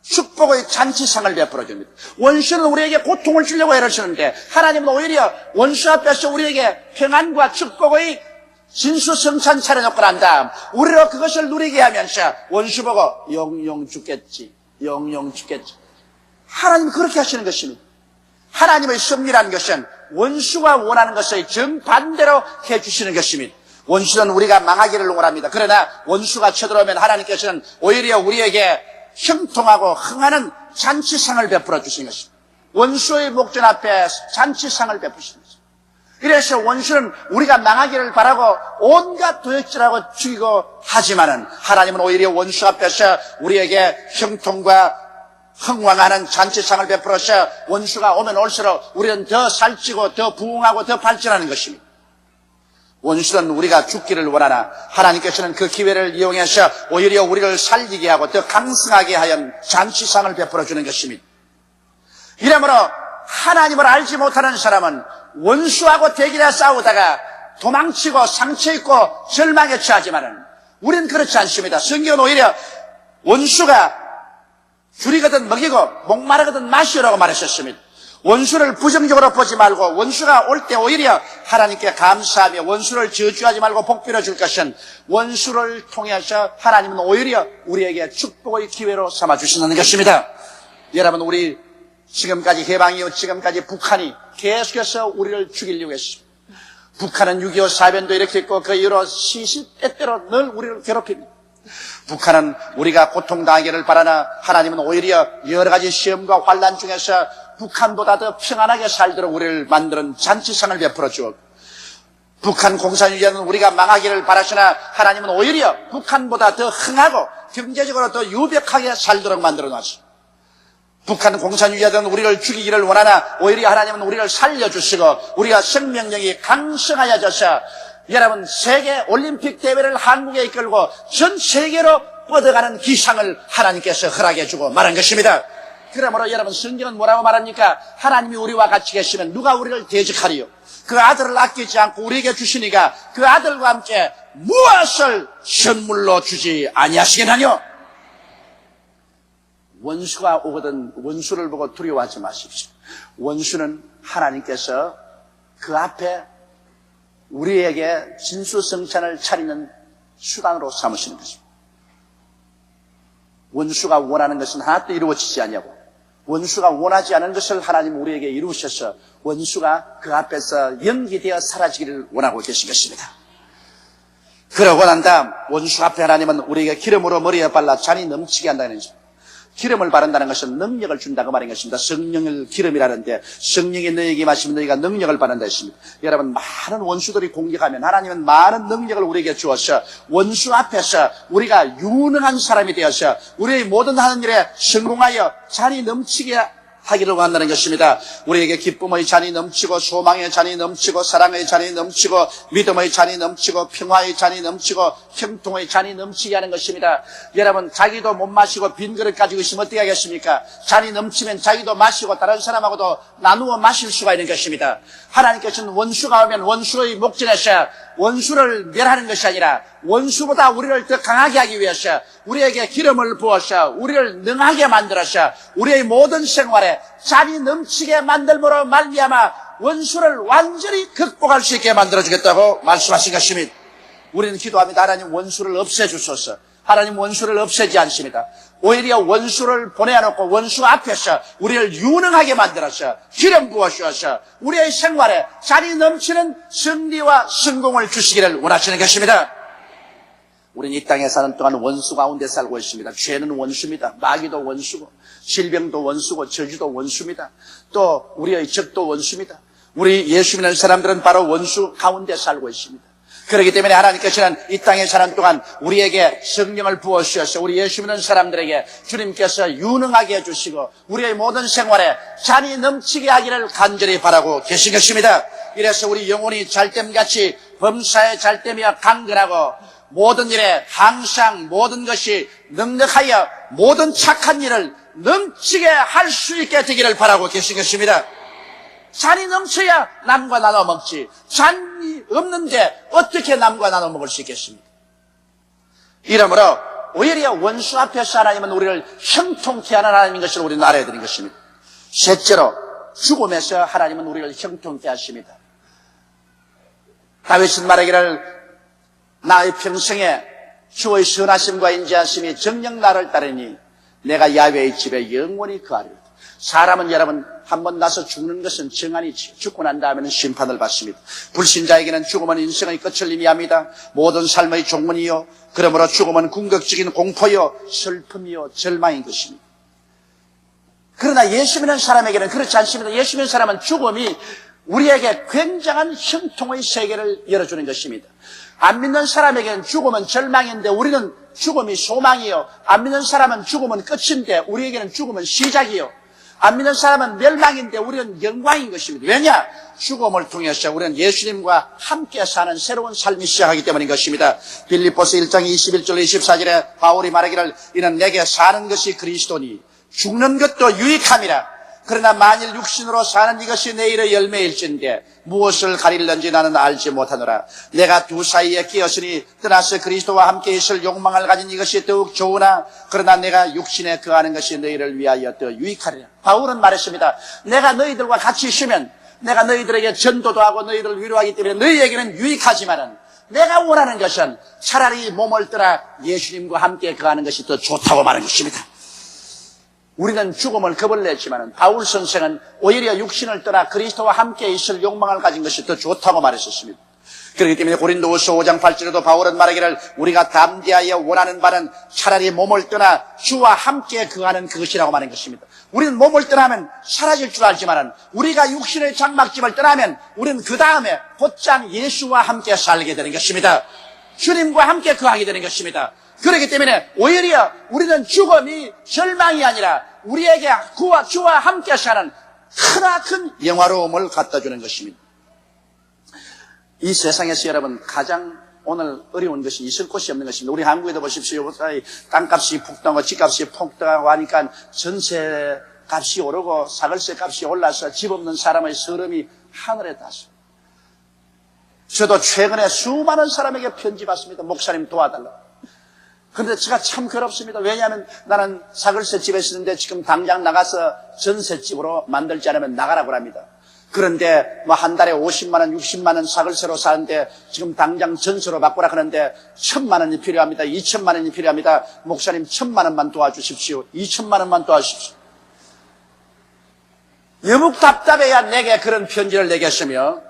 축복의 잔치상을 베풀어 줍니다. 원수는 우리에게 고통을 주려고 애를 쓰는데 하나님은 오히려 원수 앞에서 우리에게 평안과 축복의 진수성찬 차려놓고 난 다음 우리로 그것을 누리게 하면서 원수 보고 영영 죽겠지, 영영 죽겠지. 하나님은 그렇게 하시는 것입니다. 하나님의 섭리라는 것은 원수가 원하는 것의 정반대로 해주시는 것입니다. 원수는 우리가 망하기를 원합니다. 그러나 원수가 쳐들어오면 하나님께서는 오히려 우리에게 형통하고 흥하는 잔치상을 베풀어 주시는 것입니다. 원수의 목전 앞에 잔치상을 베푸시는 것입니다. 이래서 원수는 우리가 망하기를 바라고 온갖 도적질하고 죽이고 하지만은 하나님은 오히려 원수 앞에서 우리에게 형통과 흥왕하는 잔치상을 베풀어서 원수가 오면 올수록 우리는 더 살찌고 더 부흥하고 더 발전하는 것입니다. 원수는 우리가 죽기를 원하나 하나님께서는 그 기회를 이용해서 오히려 우리를 살리게 하고 더 강성하게 하여 잔치상을 베풀어 주는 것입니다. 이러므로 하나님을 알지 못하는 사람은 원수하고 대결해 싸우다가 도망치고 상처입고 절망에 처하지만은 우리는 그렇지 않습니다. 성경은 오히려 원수가 줄이거든 먹이고 목마르거든 마시라고 말하셨습니다. 원수를 부정적으로 보지 말고 원수가 올 때 오히려 하나님께 감사하며 원수를 저주하지 말고 복 빌어줄 것은 원수를 통해서 하나님은 오히려 우리에게 축복의 기회로 삼아주시는 것입니다. 여러분, 우리 지금까지 해방 이후 지금까지 북한이 계속해서 우리를 죽이려고 했습니다. 북한은 6.25 사변도 이렇게 했고 그 이후로 시시때때로 늘 우리를 괴롭힙니다. 북한은 우리가 고통당하기를 바라나 하나님은 오히려 여러 가지 시험과 환난 중에서 북한보다 더 평안하게 살도록 우리를 만드는 잔치상을 베풀어 주었고, 북한 공산주의자는 우리가 망하기를 바라시나 하나님은 오히려 북한보다 더 흥하고 경제적으로 더 유벽하게 살도록 만들어 놨습니다. 북한 공산주의자들은 우리를 죽이기를 원하나 오히려 하나님은 우리를 살려주시고 우리가 생명력이 강성하여져서 여러분, 세계 올림픽 대회를 한국에 이끌고 전 세계로 뻗어가는 기상을 하나님께서 허락해 주고 말한 것입니다. 그러므로 여러분, 성경은 뭐라고 말합니까? 하나님이 우리와 같이 계시면 누가 우리를 대적하리요? 그 아들을 아끼지 않고 우리에게 주시니까 그 아들과 함께 무엇을 선물로 주지 아니하시겠나요? 원수가 오거든 원수를 보고 두려워하지 마십시오. 원수는 하나님께서 그 앞에 우리에게 진수성찬을 차리는 수단으로 삼으시는 것입니다. 원수가 원하는 것은 하나도 이루어지지 않냐고, 원수가 원하지 않은 것을 하나님 우리에게 이루셔서 원수가 그 앞에서 연기되어 사라지기를 원하고 계신 것입니다. 그러고 난 다음 원수 앞에 하나님은 우리에게 기름으로 머리에 발라 잔이 넘치게 한다는 것입니다. 기름을 바른다는 것은 능력을 준다고 말인 것입니다. 성령을 기름이라는데 성령이 너희에게 마시면 너희가 능력을 받는다 했습니다. 여러분, 많은 원수들이 공격하면 하나님은 많은 능력을 우리에게 주어서 원수 앞에서 우리가 유능한 사람이 되어서 우리의 모든 하는 일에 성공하여 잔이 넘치게 하기를 원한다는 것입니다. 우리에게 기쁨의 잔이 넘치고 소망의 잔이 넘치고 사랑의 잔이 넘치고 믿음의 잔이 넘치고 평화의 잔이 넘치고 형통의 잔이 넘치게 하는 것입니다. 여러분, 자기도 못 마시고 빈 그릇 가지고 있으면 어떻게 하겠습니까? 잔이 넘치면 자기도 마시고 다른 사람하고도 나누어 마실 수가 있는 것입니다. 하나님께서는 원수가 오면 원수의 목전에서 원수를 멸하는 것이 아니라 원수보다 우리를 더 강하게 하기 위해서 우리에게 기름을 부어서 우리를 능하게 만들어서 우리의 모든 생활에 잔이 넘치게 만들므로 말미암아 원수를 완전히 극복할 수 있게 만들어주겠다고 말씀하신 것입니다. 우리는 기도합니다. 하나님, 원수를 없애주소서. 하나님, 원수를 없애지 않습니다. 오히려 원수를 보내놓고 원수 앞에서 우리를 유능하게 만들어서 기름 부어주어서 우리의 생활에 잔이 넘치는 승리와 성공을 주시기를 원하시는 것입니다. 우리는 이 땅에 사는 동안 원수 가운데 살고 있습니다. 죄는 원수입니다. 마귀도 원수고 질병도 원수고 저주도 원수입니다. 또 우리의 적도 원수입니다. 우리 예수 믿는 사람들은 바로 원수 가운데 살고 있습니다. 그렇기 때문에 하나님께서는 이 땅에 사는 동안 우리에게 성령을 부어주셔서 우리 예수 믿는 사람들에게 주님께서 유능하게 해주시고 우리의 모든 생활에 잔이 넘치게 하기를 간절히 바라고 계신 것입니다. 이래서 우리 영혼이 잘됨같이 범사에 잘되며 강건하고 모든 일에 항상 모든 것이 넉넉하여 모든 착한 일을 넘치게 할 수 있게 되기를 바라고 계신 것입니다. 잔이 넘쳐야 남과 나눠 먹지, 잔이 없는데 어떻게 남과 나눠 먹을 수 있겠습니까? 이러므로 오히려 원수 앞에서 하나님은 우리를 형통케 하는 하나님인 것을 우리는 알아야 되는 것입니다. 셋째로, 죽음에서 하나님은 우리를 형통케 하십니다. 다윗은 말하기를 나의 평생에 주의 선하심과 인자하심이 정녕 나를 따르니 내가 야훼의 집에 영원히 거하리로다. 사람은 여러분 한번 나서 죽는 것은 정한이지, 죽고 난 다음에는 심판을 받습니다. 불신자에게는 죽음은 인생의 끝을 의미합니다. 모든 삶의 종문이요, 그러므로 죽음은 궁극적인 공포요 슬픔이요 절망인 것입니다. 그러나 예수 믿는 사람에게는 그렇지 않습니다. 예수 믿는 사람은 죽음이 우리에게 굉장한 형통의 세계를 열어주는 것입니다. 안 믿는 사람에게는 죽음은 절망인데 우리는 죽음이 소망이요. 안 믿는 사람은 죽음은 끝인데 우리에게는 죽음은 시작이요. 안 믿는 사람은 멸망인데 우리는 영광인 것입니다. 왜냐? 죽음을 통해서 우리는 예수님과 함께 사는 새로운 삶이 시작하기 때문인 것입니다. 빌립보서 1장 21절 24절에 바울이 말하기를 이는 내게 사는 것이 그리스도니 죽는 것도 유익함이라. 그러나 만일 육신으로 사는 이것이 내일의 열매일진데 무엇을 가릴는지 나는 알지 못하노라. 내가 두 사이에 끼었으니 떠나서 그리스도와 함께 있을 욕망을 가진 이것이 더욱 좋으나 그러나 내가 육신에 거하는 것이 너희를 위하여 더 유익하리라. 바울은 말했습니다. 내가 너희들과 같이 있으면 내가 너희들에게 전도도 하고 너희들을 위로하기 때문에 너희에게는 유익하지만은 내가 원하는 것은 차라리 몸을 떠나 예수님과 함께 거하는 것이 더 좋다고 말하는 것입니다. 우리는 죽음을 겁을 냈지만 바울 선생은 오히려 육신을 떠나 그리스도와 함께 있을 욕망을 가진 것이 더 좋다고 말했었습니다. 그렇기 때문에 고린도후서 5장 8절에도 바울은 말하기를 우리가 담대하여 원하는 바는 차라리 몸을 떠나 주와 함께 거하는 그것이라고 말한 것입니다. 우리는 몸을 떠나면 사라질 줄 알지만 우리가 육신의 장막집을 떠나면 우리는 그 다음에 곧장 예수와 함께 살게 되는 것입니다. 주님과 함께 거하게 되는 것입니다. 그렇기 때문에 오히려 우리는 죽음이 절망이 아니라 우리에게 주와 함께 사는 크나큰 영화로움을 갖다 주는 것입니다. 이 세상에서 여러분 가장 오늘 어려운 것이 있을 곳이 없는 것입니다. 우리 한국에도 보십시오. 땅값이 폭등하고 집값이 폭등하고 하니까 전세값이 오르고 사글세 값이 올라서 집 없는 사람의 서름이 하늘에 닿았습니다. 저도 최근에 수많은 사람에게 편지 받습니다. 목사님 도와달라고. 그런데 제가 참 괴롭습니다. 왜냐하면 나는 사글세 집에 있는데 지금 당장 나가서 전세집으로 만들지 않으면 나가라고 합니다. 그런데 뭐 한 달에 50만 원, 60만 원 사글세로 사는데 지금 당장 전세로 바꾸라 하는데 1,000만 원이 필요합니다. 2,000만 원이 필요합니다. 목사님 1,000만 원만 도와주십시오. 2,000만 원만 도와주십시오. 여묵 답답해야 내게 그런 편지를 내겠으며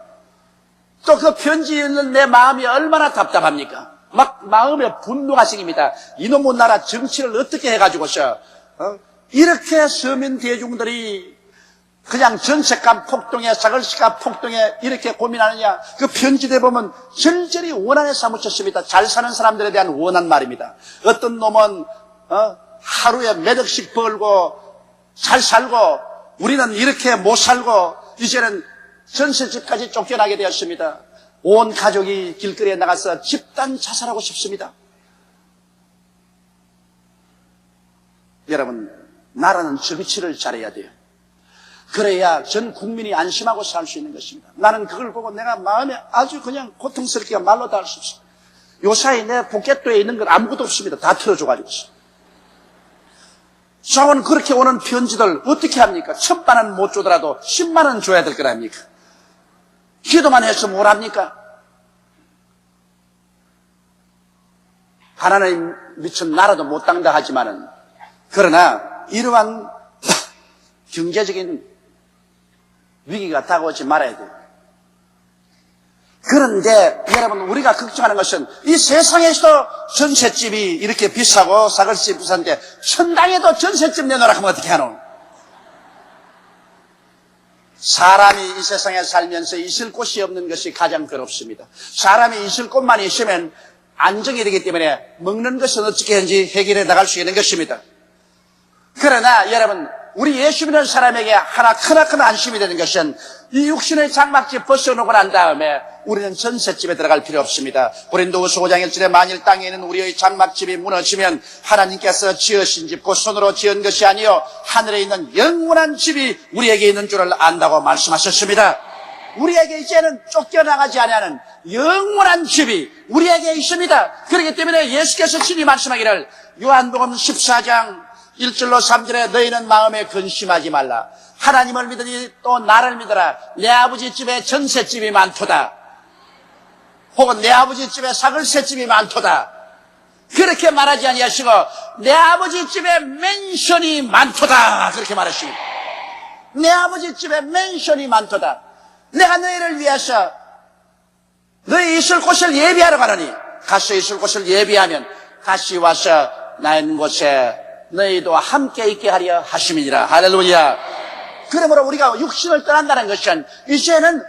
또 그 편지 읽는 내 마음이 얼마나 답답합니까? 막 마음에 분노가 생깁니다. 이놈의 나라 정치를 어떻게 해가지고서 이렇게 서민 대중들이 그냥 전세값 폭등에 사글세값 폭등에 이렇게 고민하느냐. 그 편지대 보면 절절히 원한에 사무쳤습니다. 잘 사는 사람들에 대한 원한 말입니다. 어떤 놈은 하루에 몇 억씩 벌고 잘 살고 우리는 이렇게 못 살고 이제는 전세집까지 쫓겨나게 되었습니다. 온 가족이 길거리에 나가서 집단 자살하고 싶습니다. 여러분, 나라는 정치를 잘해야 돼요. 그래야 전 국민이 안심하고 살 수 있는 것입니다. 나는 그걸 보고 내가 마음에 아주 그냥 고통스럽게 말로 다 할 수 없어요. 요사이 내 포켓도에 있는 건 아무것도 없습니다. 다 털어줘가지고 있어요. 저는 그렇게 오는 편지들 어떻게 합니까? 1,000만 원 못 주더라도 10만 원 줘야 될 거랍니까? 기도만 해서 뭘 합니까? 하나님 미천 나라도 못당다 하지만은 그러나 이러한 경제적인 위기가 다가오지 말아야 돼요. 그런데 여러분 우리가 걱정하는 것은 이 세상에서도 전셋집이 이렇게 비싸고 사글세 비싼데 천당에도 전셋집 내놓으라 하면 어떻게 하노? 사람이 이 세상에 살면서 있을 곳이 없는 것이 가장 괴롭습니다. 사람이 있을 곳만 있으면 안정이 되기 때문에 먹는 것은 어떻게든지 해결해 나갈 수 있는 것입니다. 그러나 여러분 우리 예수 믿는 사람에게 하나 크나큰 안심이 되는 것은 이 육신의 장막집 벗어놓고 난 다음에 우리는 전셋집에 들어갈 필요 없습니다. 고린도후서 5장 1절에 만일 땅에 있는 우리의 장막집이 무너지면 하나님께서 지으신 집 곧 손으로 지은 것이 아니요 하늘에 있는 영원한 집이 우리에게 있는 줄을 안다고 말씀하셨습니다. 우리에게 이제는 쫓겨나가지 아니하는 영원한 집이 우리에게 있습니다. 그렇기 때문에 예수께서 친히 말씀하기를 요한복음 14장 1절로 3절에 너희는 마음에 근심하지 말라. 하나님을 믿으니 또 나를 믿어라. 내 아버지 집에 전셋집이 많도다. 혹은 내 아버지 집에 사글세집이 많도다. 그렇게 말하지 아니하시고 내 아버지 집에 맨션이 많도다. 그렇게 말하십니다. 내 아버지 집에 맨션이 많도다. 내가 너희를 위해서 너희 있을 곳을 예비하러 가노니 가서 있을 곳을 예비하면 다시 와서 나 있는 곳에 너희도 함께 있게 하려 하심이니라. 할렐루야. 그러므로 우리가 육신을 떠난다는 것은 이제는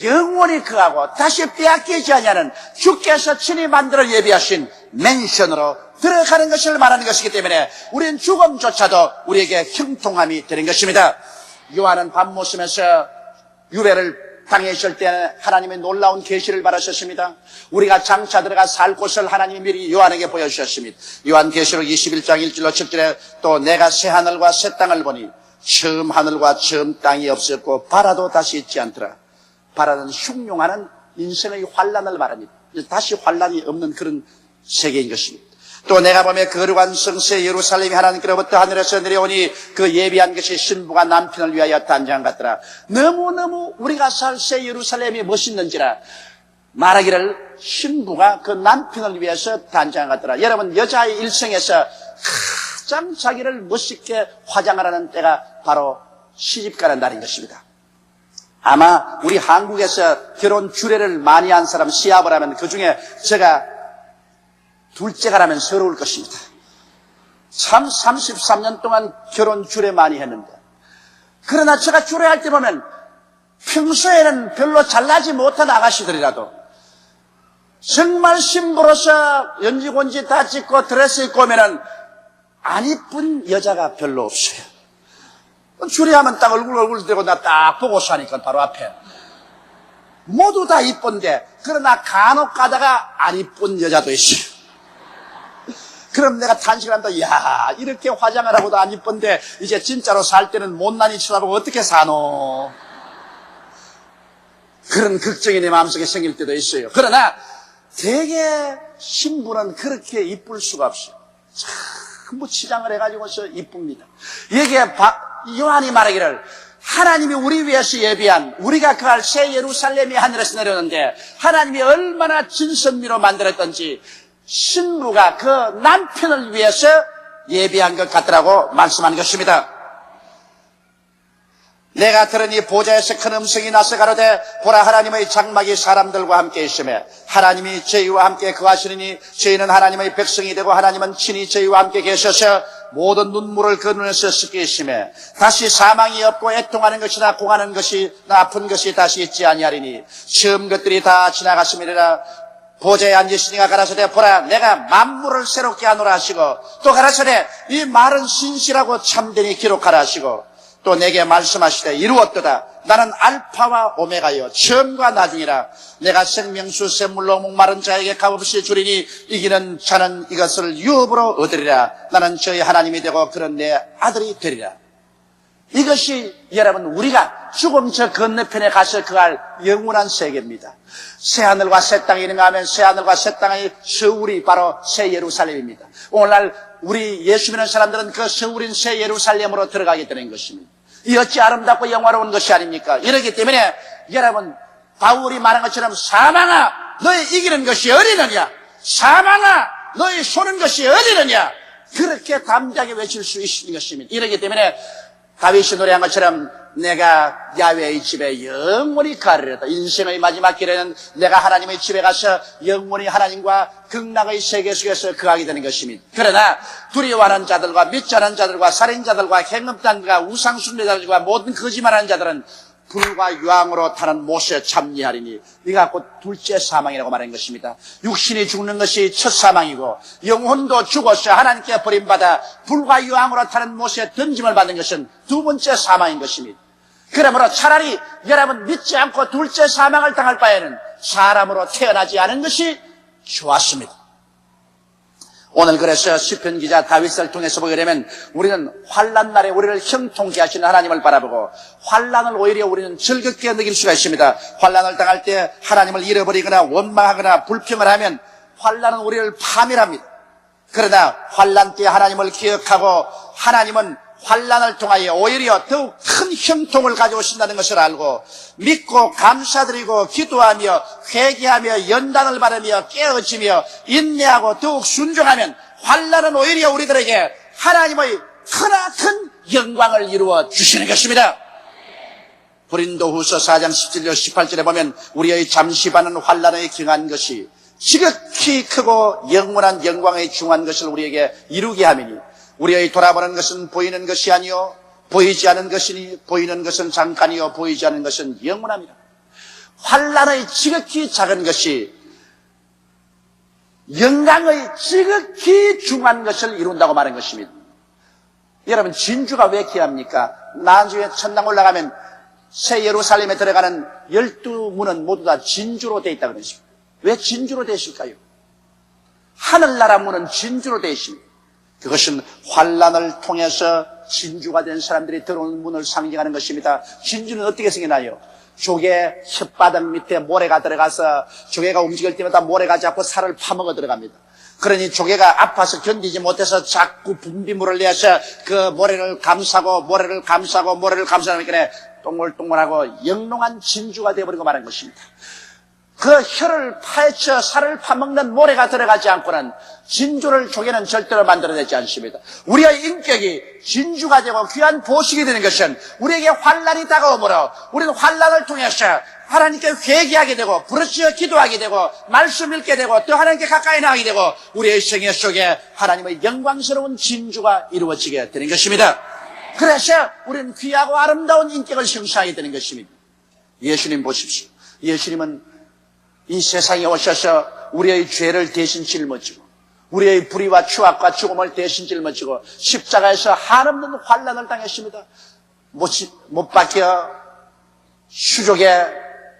영원히 그하고 다시 빼앗기지 아니하는 주께서 친히 만들어 예비하신 맨션으로 들어가는 것을 말하는 것이기 때문에 우리는 죽음조차도 우리에게 형통함이 되는 것입니다. 요한은 밤모섬에서 유배를 당했을 때 하나님의 놀라운 계시를 받으셨습니다. 우리가 장차 들어가 살 곳을 하나님이 미리 요한에게 보여주셨습니다. 요한계시록 21장 1절로 7절에 또 내가 새 하늘과 새 땅을 보니 처음 하늘과 처음 땅이 없었고 바다도 다시 있지 않더라. 바다는 흉용하는 인생의 환란을 말합니다. 다시 환란이 없는 그런 세계인 것입니다. 또 내가 보면 거룩한 성새 예루살렘이 하나님께로부터 하늘에서 내려오니 그 예비한 것이 신부가 남편을 위하여 단장한 것 같더라. 너무너무 우리가 살 새 예루살렘이 멋있는지라 말하기를 신부가 그 남편을 위해서 단장한 것 같더라. 여러분, 여자의 일생에서 가장 자기를 멋있게 화장하라는 때가 바로 시집가는 날인 것입니다. 아마 우리 한국에서 결혼 주례를 많이 한 사람 시합을 하면 그 중에 제가 둘째가라면 서러울 것입니다. 참 33년 동안 결혼 주례 많이 했는데, 그러나 제가 주례할 때 보면 평소에는 별로 잘나지 못한 아가씨들이라도 정말 신부로서 연지곤지 다 찍고 드레스 입고 오면은 안 이쁜 여자가 별로 없어요. 주례하면 딱 얼굴 대고 나 딱 보고서 하니까 바로 앞에 모두 다 이쁜데, 그러나 간혹 가다가 안 이쁜 여자도 있어요. 그럼 내가 탄식을 한다. 야, 이렇게 화장을 하고도 안 이쁜데 이제 진짜로 살 때는 못난이 쳐다보고 어떻게 사노? 그런 걱정이 내 마음속에 생길 때도 있어요. 그러나 되게 신부는 그렇게 이쁠 수가 없어요. 전부 치장을 해가지고서 이쁩니다. 여기에 요한이 말하기를 하나님이 우리 위해서 예비한 우리가 그할 새 예루살렘이 하늘에서 내려오는데 하나님이 얼마나 진선미로 만들었던지 신부가 그 남편을 위해서 예비한 것 같더라고 말씀하는 것입니다. 내가 들으니 보좌에서 큰 음성이 나서 가로되 보라 하나님의 장막이 사람들과 함께 있으며 하나님이 저희와 함께 거하시느니 저희는 하나님의 백성이 되고 하나님은 친히 저희와 함께 계셔서 모든 눈물을 그 눈에서 씻게 하시며 다시 사망이 없고 애통하는 것이나 공하는 것이나 아픈 것이 다시 있지 아니하리니 처음 것들이 다 지나갔음이라. 보좌에 앉으시니가 가라사대 보라 내가 만물을 새롭게 하노라 하시고 또 가라사대 이 말은 신실하고 참되니 기록하라 하시고 또 내게 말씀하시되 이루었도다. 나는 알파와 오메가여 처음과 나중이라. 내가 생명수 샘물로 목마른 자에게 값없이 주리니 이기는 자는 이것을 유업으로 얻으리라. 나는 저희 하나님이 되고 그런 내 아들이 되리라. 이것이 여러분 우리가 죽음 저 건너편에 가서 그할 영원한 세계입니다. 새하늘과 새 땅이 있는가 새 하늘과 새 땅의 서울이 바로 새 예루살렘입니다. 오늘날 우리 예수 믿는 사람들은 그 서울인 새 예루살렘으로 들어가게 되는 것입니다. 이 어찌 아름답고 영화로운 것이 아닙니까? 이렇기 때문에 여러분 바울이 말한 것처럼 사망아 너희 이기는 것이 어디느냐, 사망아 너희 쏘는 것이 어디느냐, 그렇게 담대하게 외칠 수 있는 것입니다. 이렇기 때문에 다윗이 노래한 것처럼 내가 야훼의 집에 영원히 가리려다. 인생의 마지막 길에는 내가 하나님의 집에 가서 영원히 하나님과 극락의 세계 속에서 거하게 되는 것입니다. 그러나 두려워하는 자들과 믿지 않은 자들과 살인자들과 행음단과 우상숭배자들과 모든 거짓말하는 자들은 불과 유황으로 타는 못에 참리하리니 이가 곧 둘째 사망이라고 말한 것입니다. 육신이 죽는 것이 첫 사망이고 영혼도 죽어서 하나님께 버림받아 불과 유황으로 타는 못에 던짐을 받는 것은 두 번째 사망인 것입니다. 그러므로 차라리 여러분 믿지 않고 둘째 사망을 당할 바에는 사람으로 태어나지 않은 것이 좋았습니다. 오늘 그래서 시편 기자 다윗을 통해서 보게 되면 우리는 환난 날에 우리를 형통케 하시는 하나님을 바라보고 환난을 오히려 우리는 즐겁게 느낄 수가 있습니다. 환난을 당할 때 하나님을 잃어버리거나 원망하거나 불평을 하면 환난은 우리를 파멸합니다. 그러나 환난 때 하나님을 기억하고 하나님은 환난을 통하여 오히려 더욱 큰 형통을 가져오신다는 것을 알고 믿고 감사드리고 기도하며 회개하며 연단을 받으며 깨어지며 인내하고 더욱 순종하면 환난은 오히려 우리들에게 하나님의 크나큰 영광을 이루어 주시는 것입니다. 고린도후서 4장 17절 18절에 보면 우리의 잠시 받는 환난에 경한 것이 지극히 크고 영원한 영광에 중한 것을 우리에게 이루게 하미니 우리의 돌아보는 것은 보이는 것이 아니요 보이지 않은 것이니 보이는 것은 잠깐이요 보이지 않는 것은 영원합니다. 환난의 지극히 작은 것이 영광의 지극히 중요한 것을 이룬다고 말한 것입니다. 여러분, 진주가 왜 귀합니까? 나중에 천당 올라가면 새 예루살렘에 들어가는 12문은 모두 다 진주로 되어 있다고 그러십니다. 왜 진주로 되어 있을까요? 하늘나라 문은 진주로 되어 있습니다. 그것은 환난을 통해서 진주가 된 사람들이 들어오는 문을 상징하는 것입니다. 진주는 어떻게 생겨나요? 조개 혓바닥 밑에 모래가 들어가서 조개가 움직일 때마다 모래가 자꾸 살을 파먹어 들어갑니다. 그러니 조개가 아파서 견디지 못해서 자꾸 분비물을 내서 그 모래를 감싸고 하니까 동글동글하고 영롱한 진주가 되어버리고 말한 것입니다. 그 혀를 파헤쳐 살을 파먹는 모래가 들어가지 않고는 진주를 조개는 절대로 만들어내지 않습니다. 우리의 인격이 진주가 되고 귀한 보식이 되는 것은 우리에게 환난이 다가오므로 우리는 환난을 통해서 하나님께 회개하게 되고 부르짖어 기도하게 되고 말씀 읽게 되고 또 하나님께 가까이 나가게 되고 우리의 생애 속에 하나님의 영광스러운 진주가 이루어지게 되는 것입니다. 그래서 우리는 귀하고 아름다운 인격을 형성하게 되는 것입니다. 예수님 보십시오. 예수님은 이 세상에 오셔서 우리의 죄를 대신 짊어지고 우리의 불의와 추악과 죽음을 대신 짊어지고 십자가에서 한없는 환난을 당했습니다. 못 박혀 수족에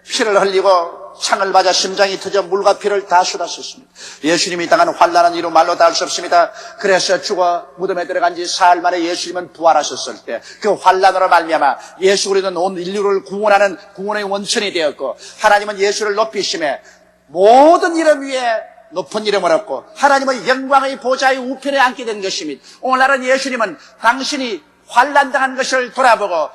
피를 흘리고 창을 맞아 심장이 터져 물과 피를 다 쏟았었습니다. 예수님이 당한 환난은 이루 말로 다 할 수 없습니다. 그래서 죽어 무덤에 들어간 지 사흘 만에 예수님은 부활하셨을 때 그 환난으로 말미암아 예수 그리스도는 온 인류를 구원하는 구원의 원천이 되었고 하나님은 예수를 높이심에 모든 이름 위에 높은 이름을 얻고 하나님의 영광의 보좌의 우편에 앉게 된 것입니다. 오늘날은 예수님은 당신이 환난당한 것을 돌아보고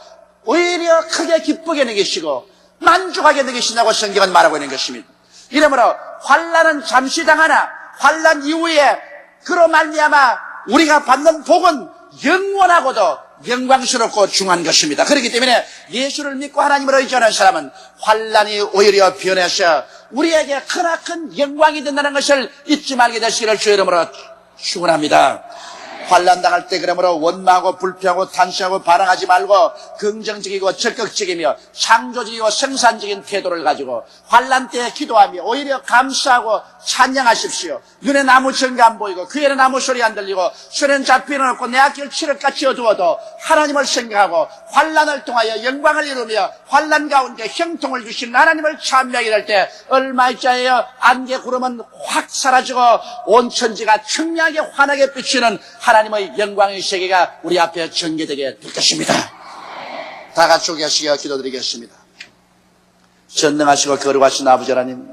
오히려 크게 기쁘게 여기시고 만족하게 여기신다고 성경은 말하고 있는 것입니다. 이러므로 환난은 잠시 당하나 환난 이후에 그로 말미암아 우리가 받는 복은 영원하고도 영광스럽고 중요한 것입니다. 그렇기 때문에 예수를 믿고 하나님을 의지하는 사람은 환난이 오히려 변해서 우리에게 크나큰 영광이 된다는 것을 잊지 말게 되시기를 주의 이름으로 축원합니다. 환난 당할 때 그러므로 원망하고 불평하고 탄식하고 반항하지 말고 긍정적이고 적극적이며 창조적이고 생산적인 태도를 가지고 환난 때 기도하며 오히려 감사하고 찬양하십시오. 눈에 아무 증거 안 보이고 귀에는 아무 소리 안 들리고 손에는 잡히는 없고 내 앞길 칠흑같이 어두워도 하나님을 생각하고 환난을 통하여 영광을 이루며 환난 가운데 형통을 주신 하나님을 찬미하게 될 때 얼마짜리여 안개 구름은 확 사라지고 온 천지가 청량하게 환하게 비치는 하나님의 영광의 세계가 우리 앞에 전개되게 될 것입니다. 다 같이 오게 기도드리겠습니다. 전능하시고 거룩하신 아버지 하나님,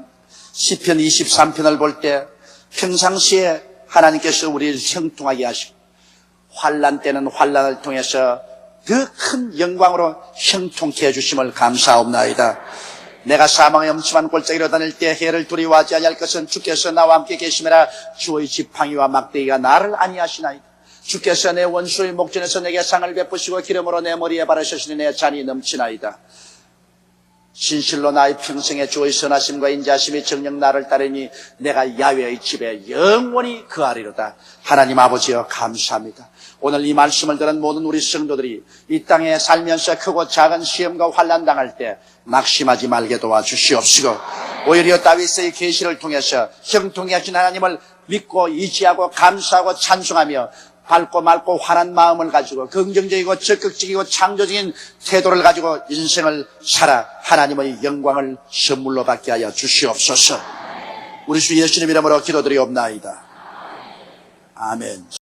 시편 23편을 볼 때 평상시에 하나님께서 우리를 형통하게 하시고 환난 때는 환난을 통해서 더 큰 영광으로 형통케 해주심을 감사옵나이다. 내가 사망의 엄침한 골짜기로 다닐 때 해를 두려워하지 아니할 것은 주께서 나와 함께 계심이라. 주의 지팡이와 막대기가 나를 안위하시나이다. 주께서 내 원수의 목전에서 내게 상을 베푸시고 기름으로 내 머리에 바르셨으니 내 잔이 넘치나이다. 진실로 나의 평생에 주의 선하심과 인자하심이 정녕 나를 따르니 내가 야훼의 집에 영원히 거하리로다. 하나님 아버지여 감사합니다. 오늘 이 말씀을 들은 모든 우리 성도들이 이 땅에 살면서 크고 작은 시험과 환난 당할 때 낙심하지 말게 도와주시옵시고 오히려 다윗의 계시를 통해서 형통케 하신 하나님을 믿고 의지하고 감사하고 찬송하며 밝고 맑고 환한 마음을 가지고 긍정적이고 적극적이고 창조적인 태도를 가지고 인생을 살아 하나님의 영광을 선물로 받게 하여 주시옵소서. 우리 주 예수님 이름으로 기도드리옵나이다. 아멘.